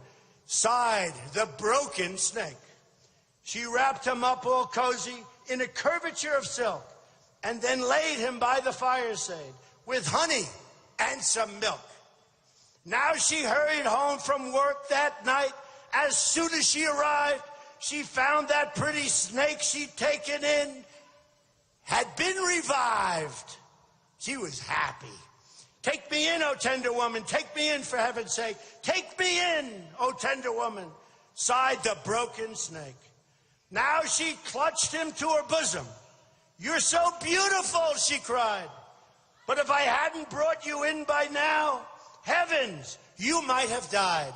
sighed the broken snake. She wrapped him up all cozy in a curvature of silk, and then laid him by the fireside with honey and some milk. Now she hurried home from work that night. As soon as she arrived, she found that pretty snake she'd taken in had been revived. She was happy. Take me in, O tender woman. Take me in, for heaven's sake. Take me in, O tender woman, sighed the broken snake. Now she clutched him to her bosom. You're so beautiful, she cried. But if I hadn't brought you in by now, heavens, you might have died.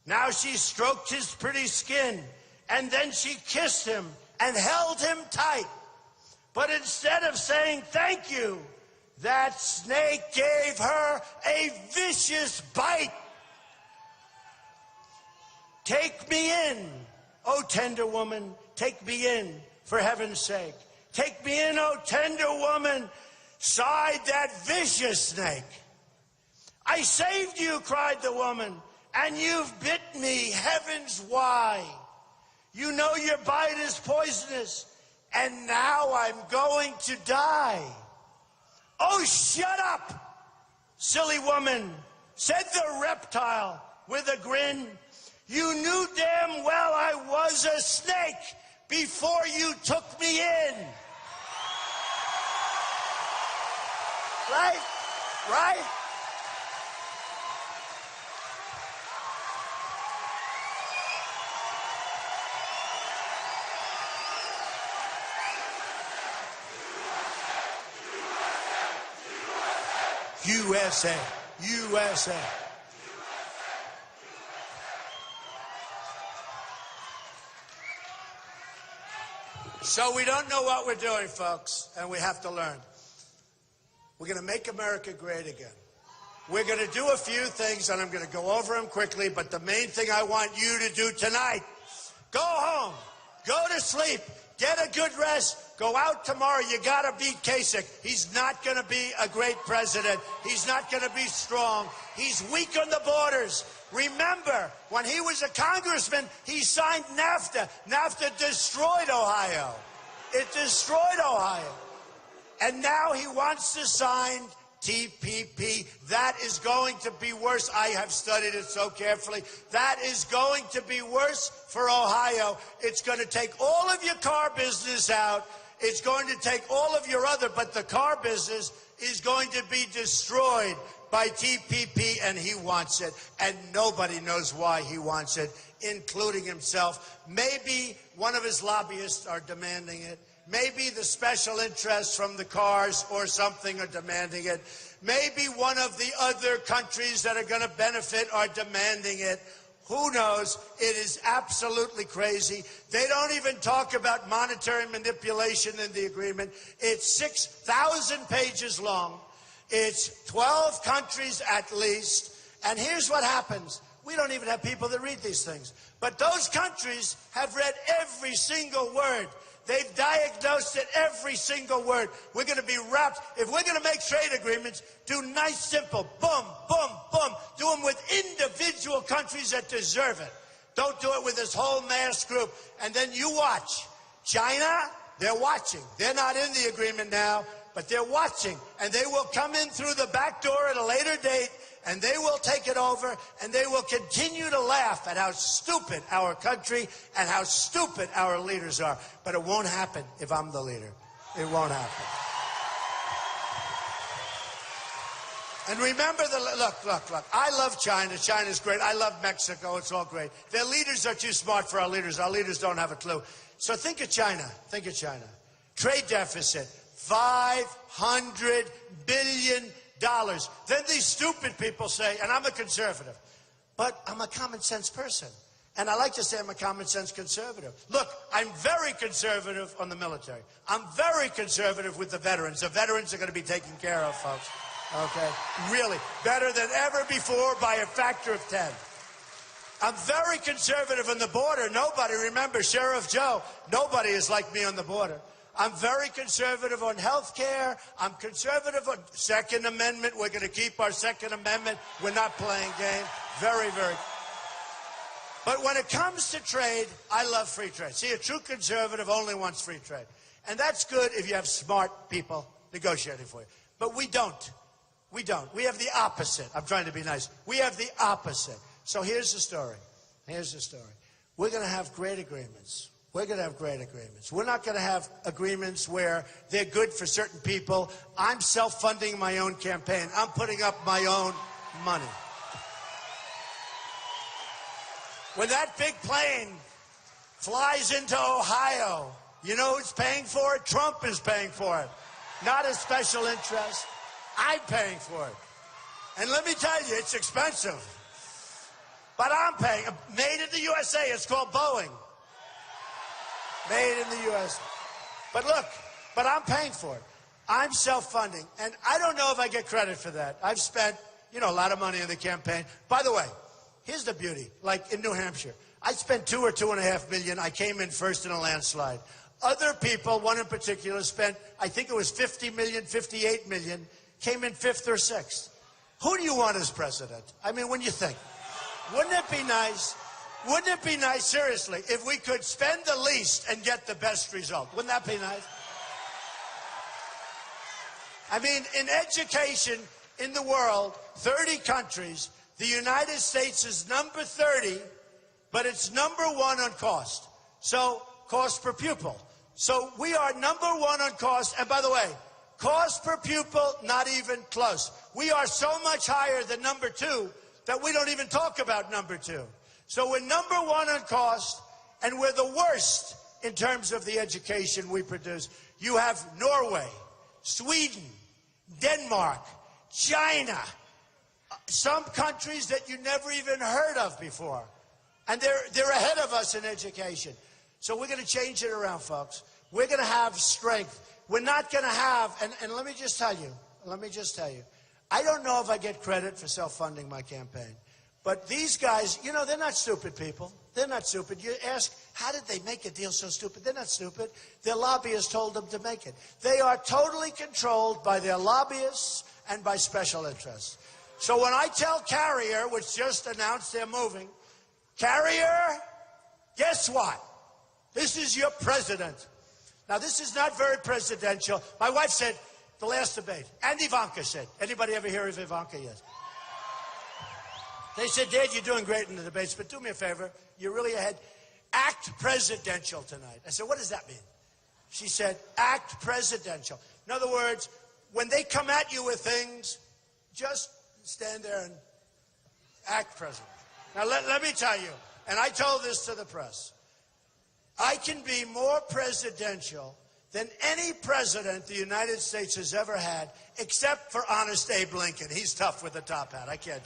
Now she stroked his pretty skin, and then she kissed him and held him tight. But instead of saying thank you, that snake gave her a vicious bite. Take me in, O tender woman, take me in, for heaven's sake. Take me in, O tender woman, sighed that vicious snake. I saved you, cried the woman, and you've bit me, heavens why? You know your bite is poisonous, and now I'm going to die. Oh, shut up, silly woman, said the reptile with a grin. You knew damn well I was a snake before you took me in. Right? Right? USA, USA. So we don't know what we're doing, folks, and we have to learn. We're going to make America great again. We're going to do a few things, and I'm going to go over them quickly, but the main thing I want you to do tonight, go home, go to sleep, get a good rest, go out tomorrow. You got to beat Kasich. He's not going to be a great president. He's not going to be strong. He's weak on the borders. Remember, when he was a congressman, he signed NAFTA. NAFTA destroyed Ohio. It destroyed Ohio. And now he wants to sign TPP. That is going to be worse. I have studied it so carefully. That is going to be worse for Ohio. It's going to take all of your car business out. It's going to take all of your other, but the car business is going to be destroyed by TPP, and he wants it. And nobody knows why he wants it, including himself. Maybe one of his lobbyists are demanding it. Maybe the special interests from the cars or something are demanding it. Maybe one of the other countries that are going to benefit are demanding it. Who knows? It is absolutely crazy. They don't even talk about monetary manipulation in the agreement. It's 6,000 pages long. It's 12 countries at least. And here's what happens. We don't even have people that read these things. But those countries have read every single word. They've diagnosed it, every single word. We're going to be wrapped. If we're going to make trade agreements, do nice, simple, boom, boom, boom. Do them with individual countries that deserve it. Don't do it with this whole mass group. And then you watch. China, they're watching. They're not in the agreement now, but they're watching. And they will come in through the back door at a later date, and they will take it over, and they will continue to laugh at how stupid our country and how stupid our leaders are. But it won't happen if I'm the leader. It won't happen. And remember look. I love China. China's great. I love Mexico. It's all great. Their leaders are too smart for our leaders. Our leaders don't have a clue. So think of China. Think of China. Trade deficit, $500 billion. Then these stupid people say, and I'm a conservative, but I'm a common sense person. And I like to say I'm a common sense conservative. Look, I'm very conservative on the military. I'm very conservative with the veterans. The veterans are going to be taken care of, folks. Okay? Really. Better than ever before by a factor of 10. I'm very conservative on the border. Nobody, remember, Sheriff Joe, nobody is like me on the border. I'm very conservative on health care. I'm conservative on Second Amendment. We're going to keep our Second Amendment. We're not playing game. Very. But when it comes to trade, I love free trade. See, a true conservative only wants free trade. And that's good if you have smart people negotiating for you. But we don't. We don't. We have the opposite. I'm trying to be nice. We have the opposite. So here's the story. Here's the story. We're going to have great agreements. We're going to have great agreements. We're not going to have agreements where they're good for certain people. I'm self-funding my own campaign. I'm putting up my own money. When that big plane flies into Ohio, you know who's paying for it? Trump is paying for it. Not a special interest. I'm paying for it. And let me tell you, it's expensive. But I'm paying. Made in the USA. It's called Boeing. Made in the USA. But look, but I'm paying for it. I'm self-funding. And I don't know if I get credit for that. I've spent, a lot of money in the campaign. By the way, here's the beauty. Like in New Hampshire, I spent $2 or $2.5 million. I came in first in a landslide. Other people, one in particular, spent, I think it was $50 million, $58 million, came in 5th or 6th. Who do you want as president? I mean, when you think. Wouldn't it be nice? Wouldn't it be nice, seriously, if we could spend the least and get the best result? Wouldn't that be nice? I mean, in education in the world, 30 countries, the United States is number 30, but it's number 1 on cost. So, cost per pupil. So, we are number 1 on cost. And by the way, cost per pupil, not even close. We are so much higher than number 2 that we don't even talk about number 2. So we're number 1 on cost, and we're the worst in terms of the education we produce. You have Norway, Sweden, Denmark, China, some countries that you never even heard of before. And they're ahead of us in education. So we're going to change it around, folks. We're going to have strength. We're not going to have, and let me just tell you, I don't know if I get credit for self-funding my campaign. But these guys, they're not stupid people. They're not stupid. You ask, how did they make a deal so stupid? They're not stupid. Their lobbyists told them to make it. They are totally controlled by their lobbyists and by special interests. So when I tell Carrier, which just announced they're moving, Carrier, guess what? This is your president. Now, this is not very presidential. My wife said, the last debate, and Ivanka said, anybody ever hear of Ivanka yet? They said, Dad, you're doing great in the debates, but do me a favor. You're really ahead. Act presidential tonight. I said, what does that mean? She said, act presidential. In other words, when they come at you with things, just stand there and act president. Now, let me tell you, and I told this to the press, I can be more presidential than any president the United States has ever had, except for Honest Abe Lincoln. He's tough with the top hat. I can't.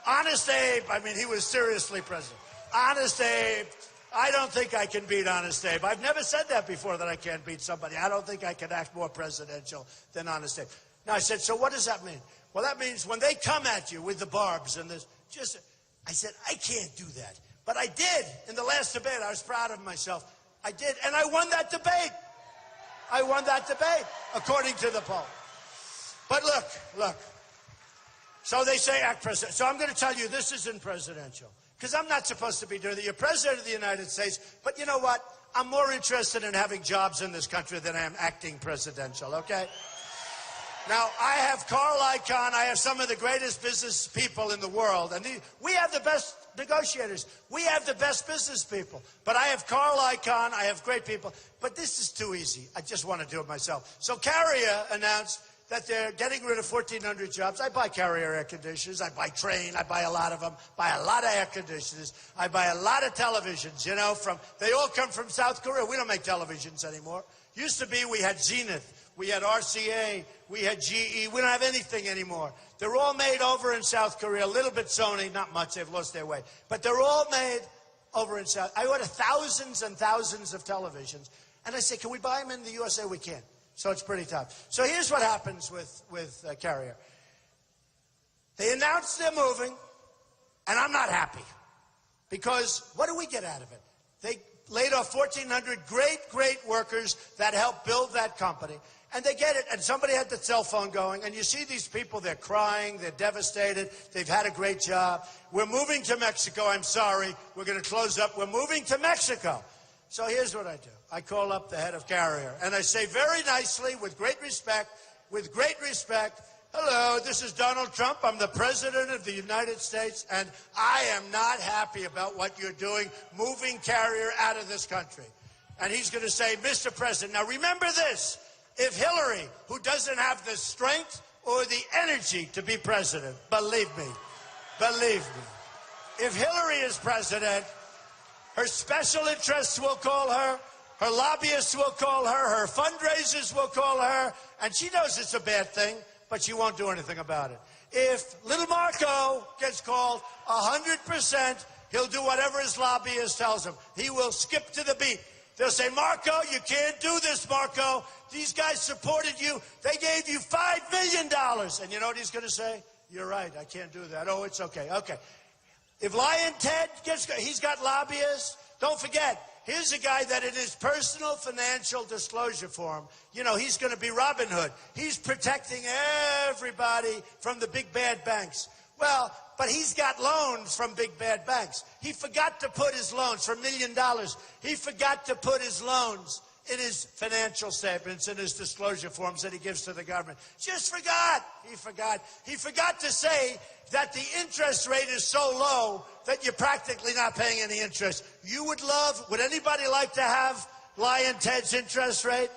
Honest Abe, I mean, he was seriously president. Honest Abe, I don't think I can beat Honest Abe. I've never said that before, that I can't beat somebody. I don't think I can act more presidential than Honest Abe. Now, I said, so what does that mean? Well, that means when they come at you with the barbs and this, I said, I can't do that. But I did. In the last debate, I was proud of myself. I did, and I won that debate. I won that debate, according to the poll. But look. So they say act president. So I'm going to tell you this isn't presidential, because I'm not supposed to be doing it. You're president of the United States, but you know what? I'm more interested in having jobs in this country than I am acting presidential, okay? Now, I have Carl Icahn. I have some of the greatest business people in the world, and we have the best negotiators. We have the best business people. But I have Carl Icahn. I have great people. But this is too easy. I just want to do it myself. So Carrier announced that they're getting rid of 1,400 jobs. I buy Carrier air conditioners. I buy Trane. I buy a lot of them. Buy a lot of air conditioners. I buy a lot of televisions, you know, they all come from South Korea. We don't make televisions anymore. Used to be we had Zenith. We had RCA. We had GE. We don't have anything anymore. They're all made over in South Korea. A little bit Sony, not much. They've lost their way. But they're all made over in South. I order thousands and thousands of televisions. And I say, can we buy them in the USA? We can't. So it's pretty tough. So here's what happens with Carrier. They announce they're moving, and I'm not happy. Because what do we get out of it? They laid off 1,400 great workers that helped build that company. And they get it, and somebody had the cell phone going, and you see these people, they're crying, they're devastated, they've had a great job. We're moving to Mexico, I'm sorry, we're going to close up, we're moving to Mexico. So here's what I do. I call up the head of Carrier, and I say very nicely, with great respect, hello, this is Donald Trump, I'm the President of the United States, and I am not happy about what you're doing, moving Carrier out of this country. And he's going to say, Mr. President, now remember this, if Hillary, who doesn't have the strength or the energy to be president, believe me, if Hillary is president, her special interests will call her lobbyists will call her fundraisers will call her, and she knows it's a bad thing, but she won't do anything about it. If little Marco gets called, 100%, he'll do whatever his lobbyist tells him. He will skip to the beat. They'll say, Marco, you can't do this, Marco. These guys supported you. They gave you $5 million. And you know what he's going to say? You're right, I can't do that. Oh, it's okay. Okay. If Lion Ted he's got lobbyists, don't forget, here's a guy that in his personal financial disclosure form, you know, he's going to be Robin Hood. He's protecting everybody from the big bad banks. Well, but he's got loans from big bad banks. He forgot to put his loans for $1 million. He forgot to put his loans in his financial statements, in his disclosure forms that he gives to the government. Just forgot. He forgot. He forgot to say that the interest rate is so low that you're practically not paying any interest. You would anybody like to have Lion Ted's interest rate?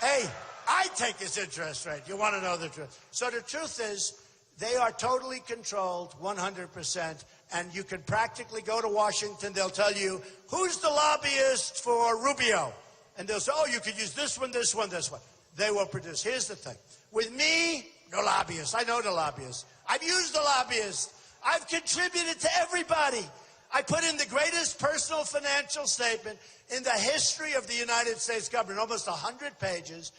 Hey, I take his interest rate. You want to know the truth? So the truth is, they are totally controlled, 100%, and you can practically go to Washington. They'll tell you, who's the lobbyist for Rubio? And they'll say, oh, you could use this one, this one, this one. They will produce. Here's the thing. With me, no lobbyists. I know the lobbyists. I've used the lobbyists. I've contributed to everybody. I put in the greatest personal financial statement in the history of the United States government, almost 100 pages,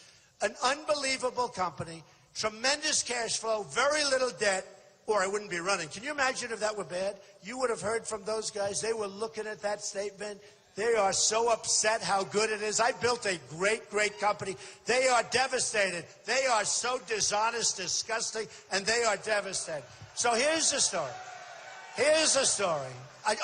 an unbelievable company, tremendous cash flow, very little debt, or I wouldn't be running. Can you imagine if that were bad? You would have heard from those guys. They were looking at that statement. They are so upset how good it is. I built a great company. They are devastated. They are so dishonest, disgusting, and they are devastated. So here's the story. Here's the story.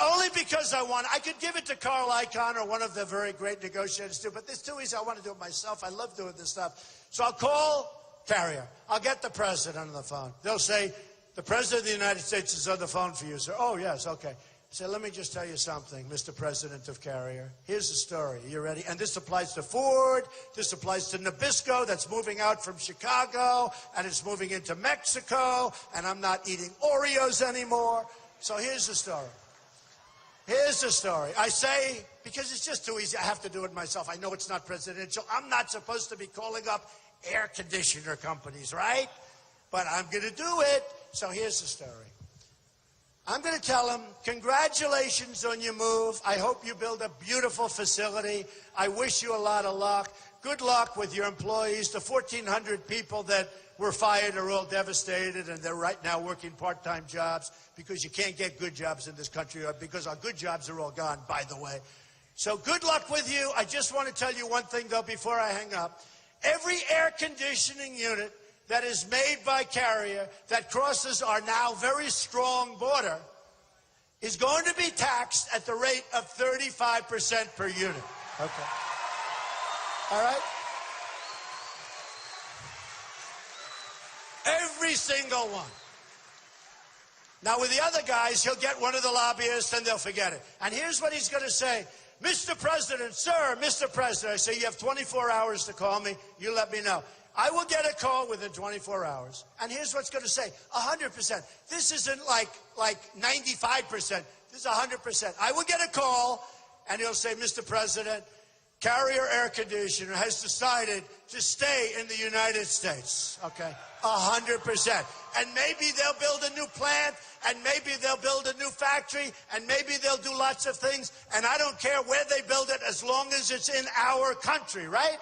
Only because I could give it to Carl Icahn or one of the very great negotiators too, but it's too easy. I want to do it myself. I love doing this stuff. So I'll call Carrier. I'll get the president on the phone. They'll say, the president of the United States is on the phone for you, sir. Oh, yes, okay. So let me just tell you something, Mr. President of Carrier. Here's the story. Are you ready? And this applies to Ford. This applies to Nabisco that's moving out from Chicago, and it's moving into Mexico, and I'm not eating Oreos anymore. So here's the story. Here's the story. I say, because it's just too easy, I have to do it myself. I know it's not presidential. I'm not supposed to be calling up air conditioner companies, right? But I'm going to do it. So here's the story. I'm going to tell them, congratulations on your move. I hope you build a beautiful facility. I wish you a lot of luck. Good luck with your employees. The 1,400 people that were fired are all devastated, and they're right now working part-time jobs because you can't get good jobs in this country, or because our good jobs are all gone, by the way. So good luck with you. I just want to tell you one thing, though, before I hang up. Every air conditioning unit that is made by Carrier that crosses our now very strong border is going to be taxed at the rate of 35% per unit. Okay. All right? Every single one. Now, with the other guys, he'll get one of the lobbyists and they'll forget it. And here's what he's going to say. Mr. President, sir, Mr. President, I say, you have 24 hours to call me. You let me know. I will get a call within 24 hours, and here's what's going to say, 100%. This isn't like 95%. This is 100%. I will get a call, and he'll say, Mr. President, Carrier Air Conditioner has decided to stay in the United States, okay? 100%. And maybe they'll build a new plant, and maybe they'll build a new factory, and maybe they'll do lots of things, and I don't care where they build it as long as it's in our country, right?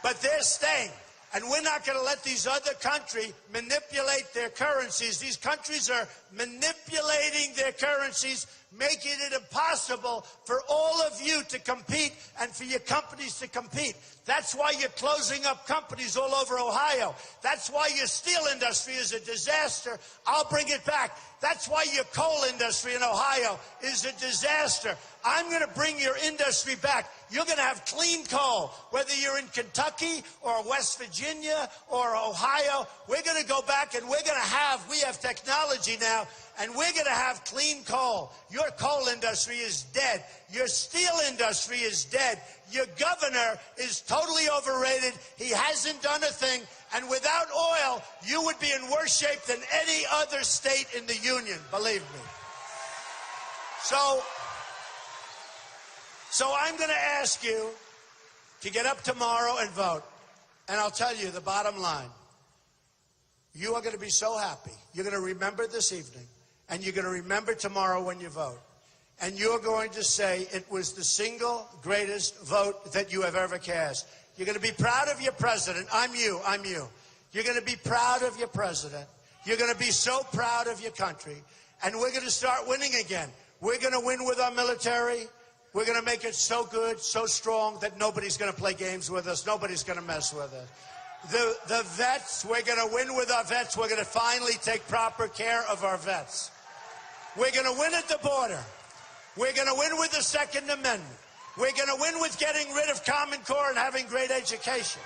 But they're staying. And we're not going to let these other countries manipulate their currencies. These countries are manipulating their currencies, making it impossible for all of you to compete and for your companies to compete. That's why you're closing up companies all over Ohio. That's why your steel industry is a disaster. I'll bring it back. That's why your coal industry in Ohio is a disaster. I'm going to bring your industry back. You're going to have clean coal, whether you're in Kentucky or West Virginia or Ohio. We're going to go back and we have technology now, and we're going to have clean coal. Your coal industry is dead. Your steel industry is dead. Your governor is totally overrated. He hasn't done a thing. And without oil, you would be in worse shape than any other state in the union, believe me. So I'm going to ask you to get up tomorrow and vote. And I'll tell you the bottom line. You are going to be so happy. You're going to remember this evening. And you're going to remember tomorrow when you vote. And you're going to say it was the single greatest vote that you have ever cast. You're going to be proud of your president. I'm you. You're going to be proud of your president. You're going to be so proud of your country. And we're going to start winning again. We're going to win with our military. We're going to make it so good, so strong that nobody's going to play games with us. Nobody's going to mess with us. The vets, we're going to win with our vets. We're going to finally take proper care of our vets. We're going to win at the border. We're going to win with the Second Amendment. We're going to win with getting rid of Common Core and having great education.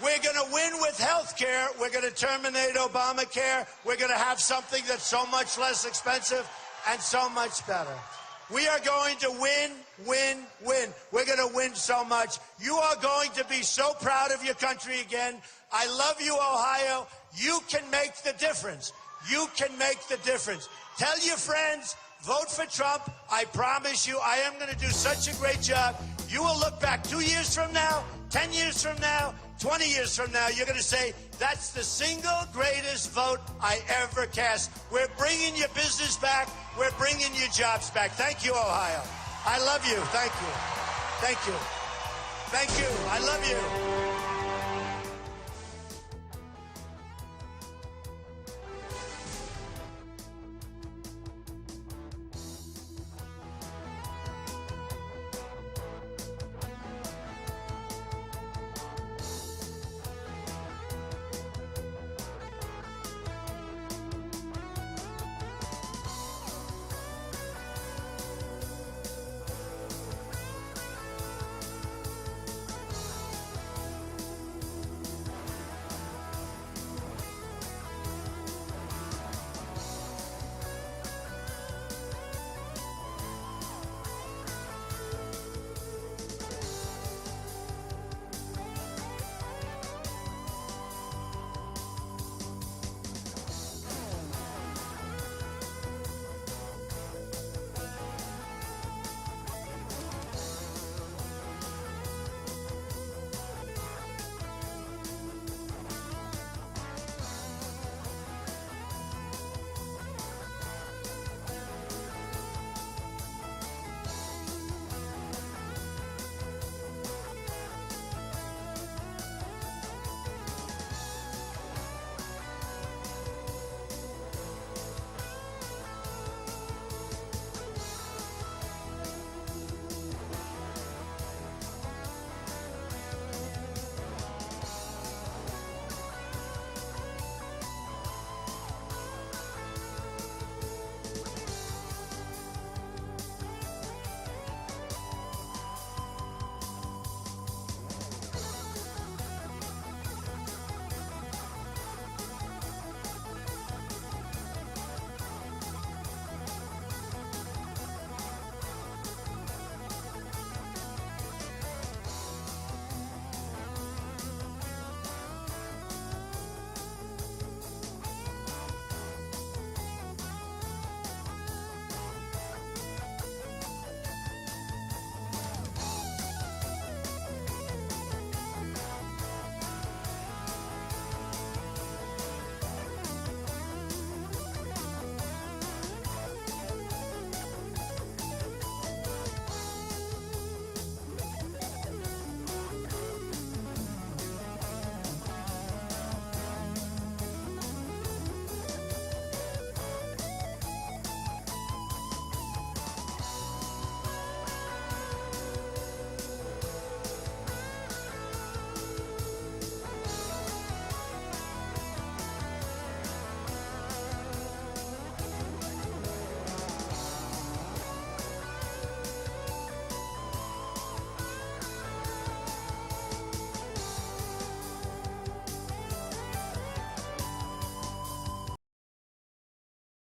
We're going to win with health care. We're going to terminate Obamacare. We're going to have something that's so much less expensive and so much better. We are going to win, win, win. We're going to win so much. You are going to be so proud of your country again. I love you, Ohio. You can make the difference. You can make the difference. Tell your friends, vote for Trump. I promise you, I am going to do such a great job. You will look back 2 years from now, 10 years from now, 20 years from now, you're going to say, that's the single greatest vote I ever cast. We're bringing your business back. We're bringing your jobs back. Thank you, Ohio. I love you. Thank you. Thank you. Thank you. I love you.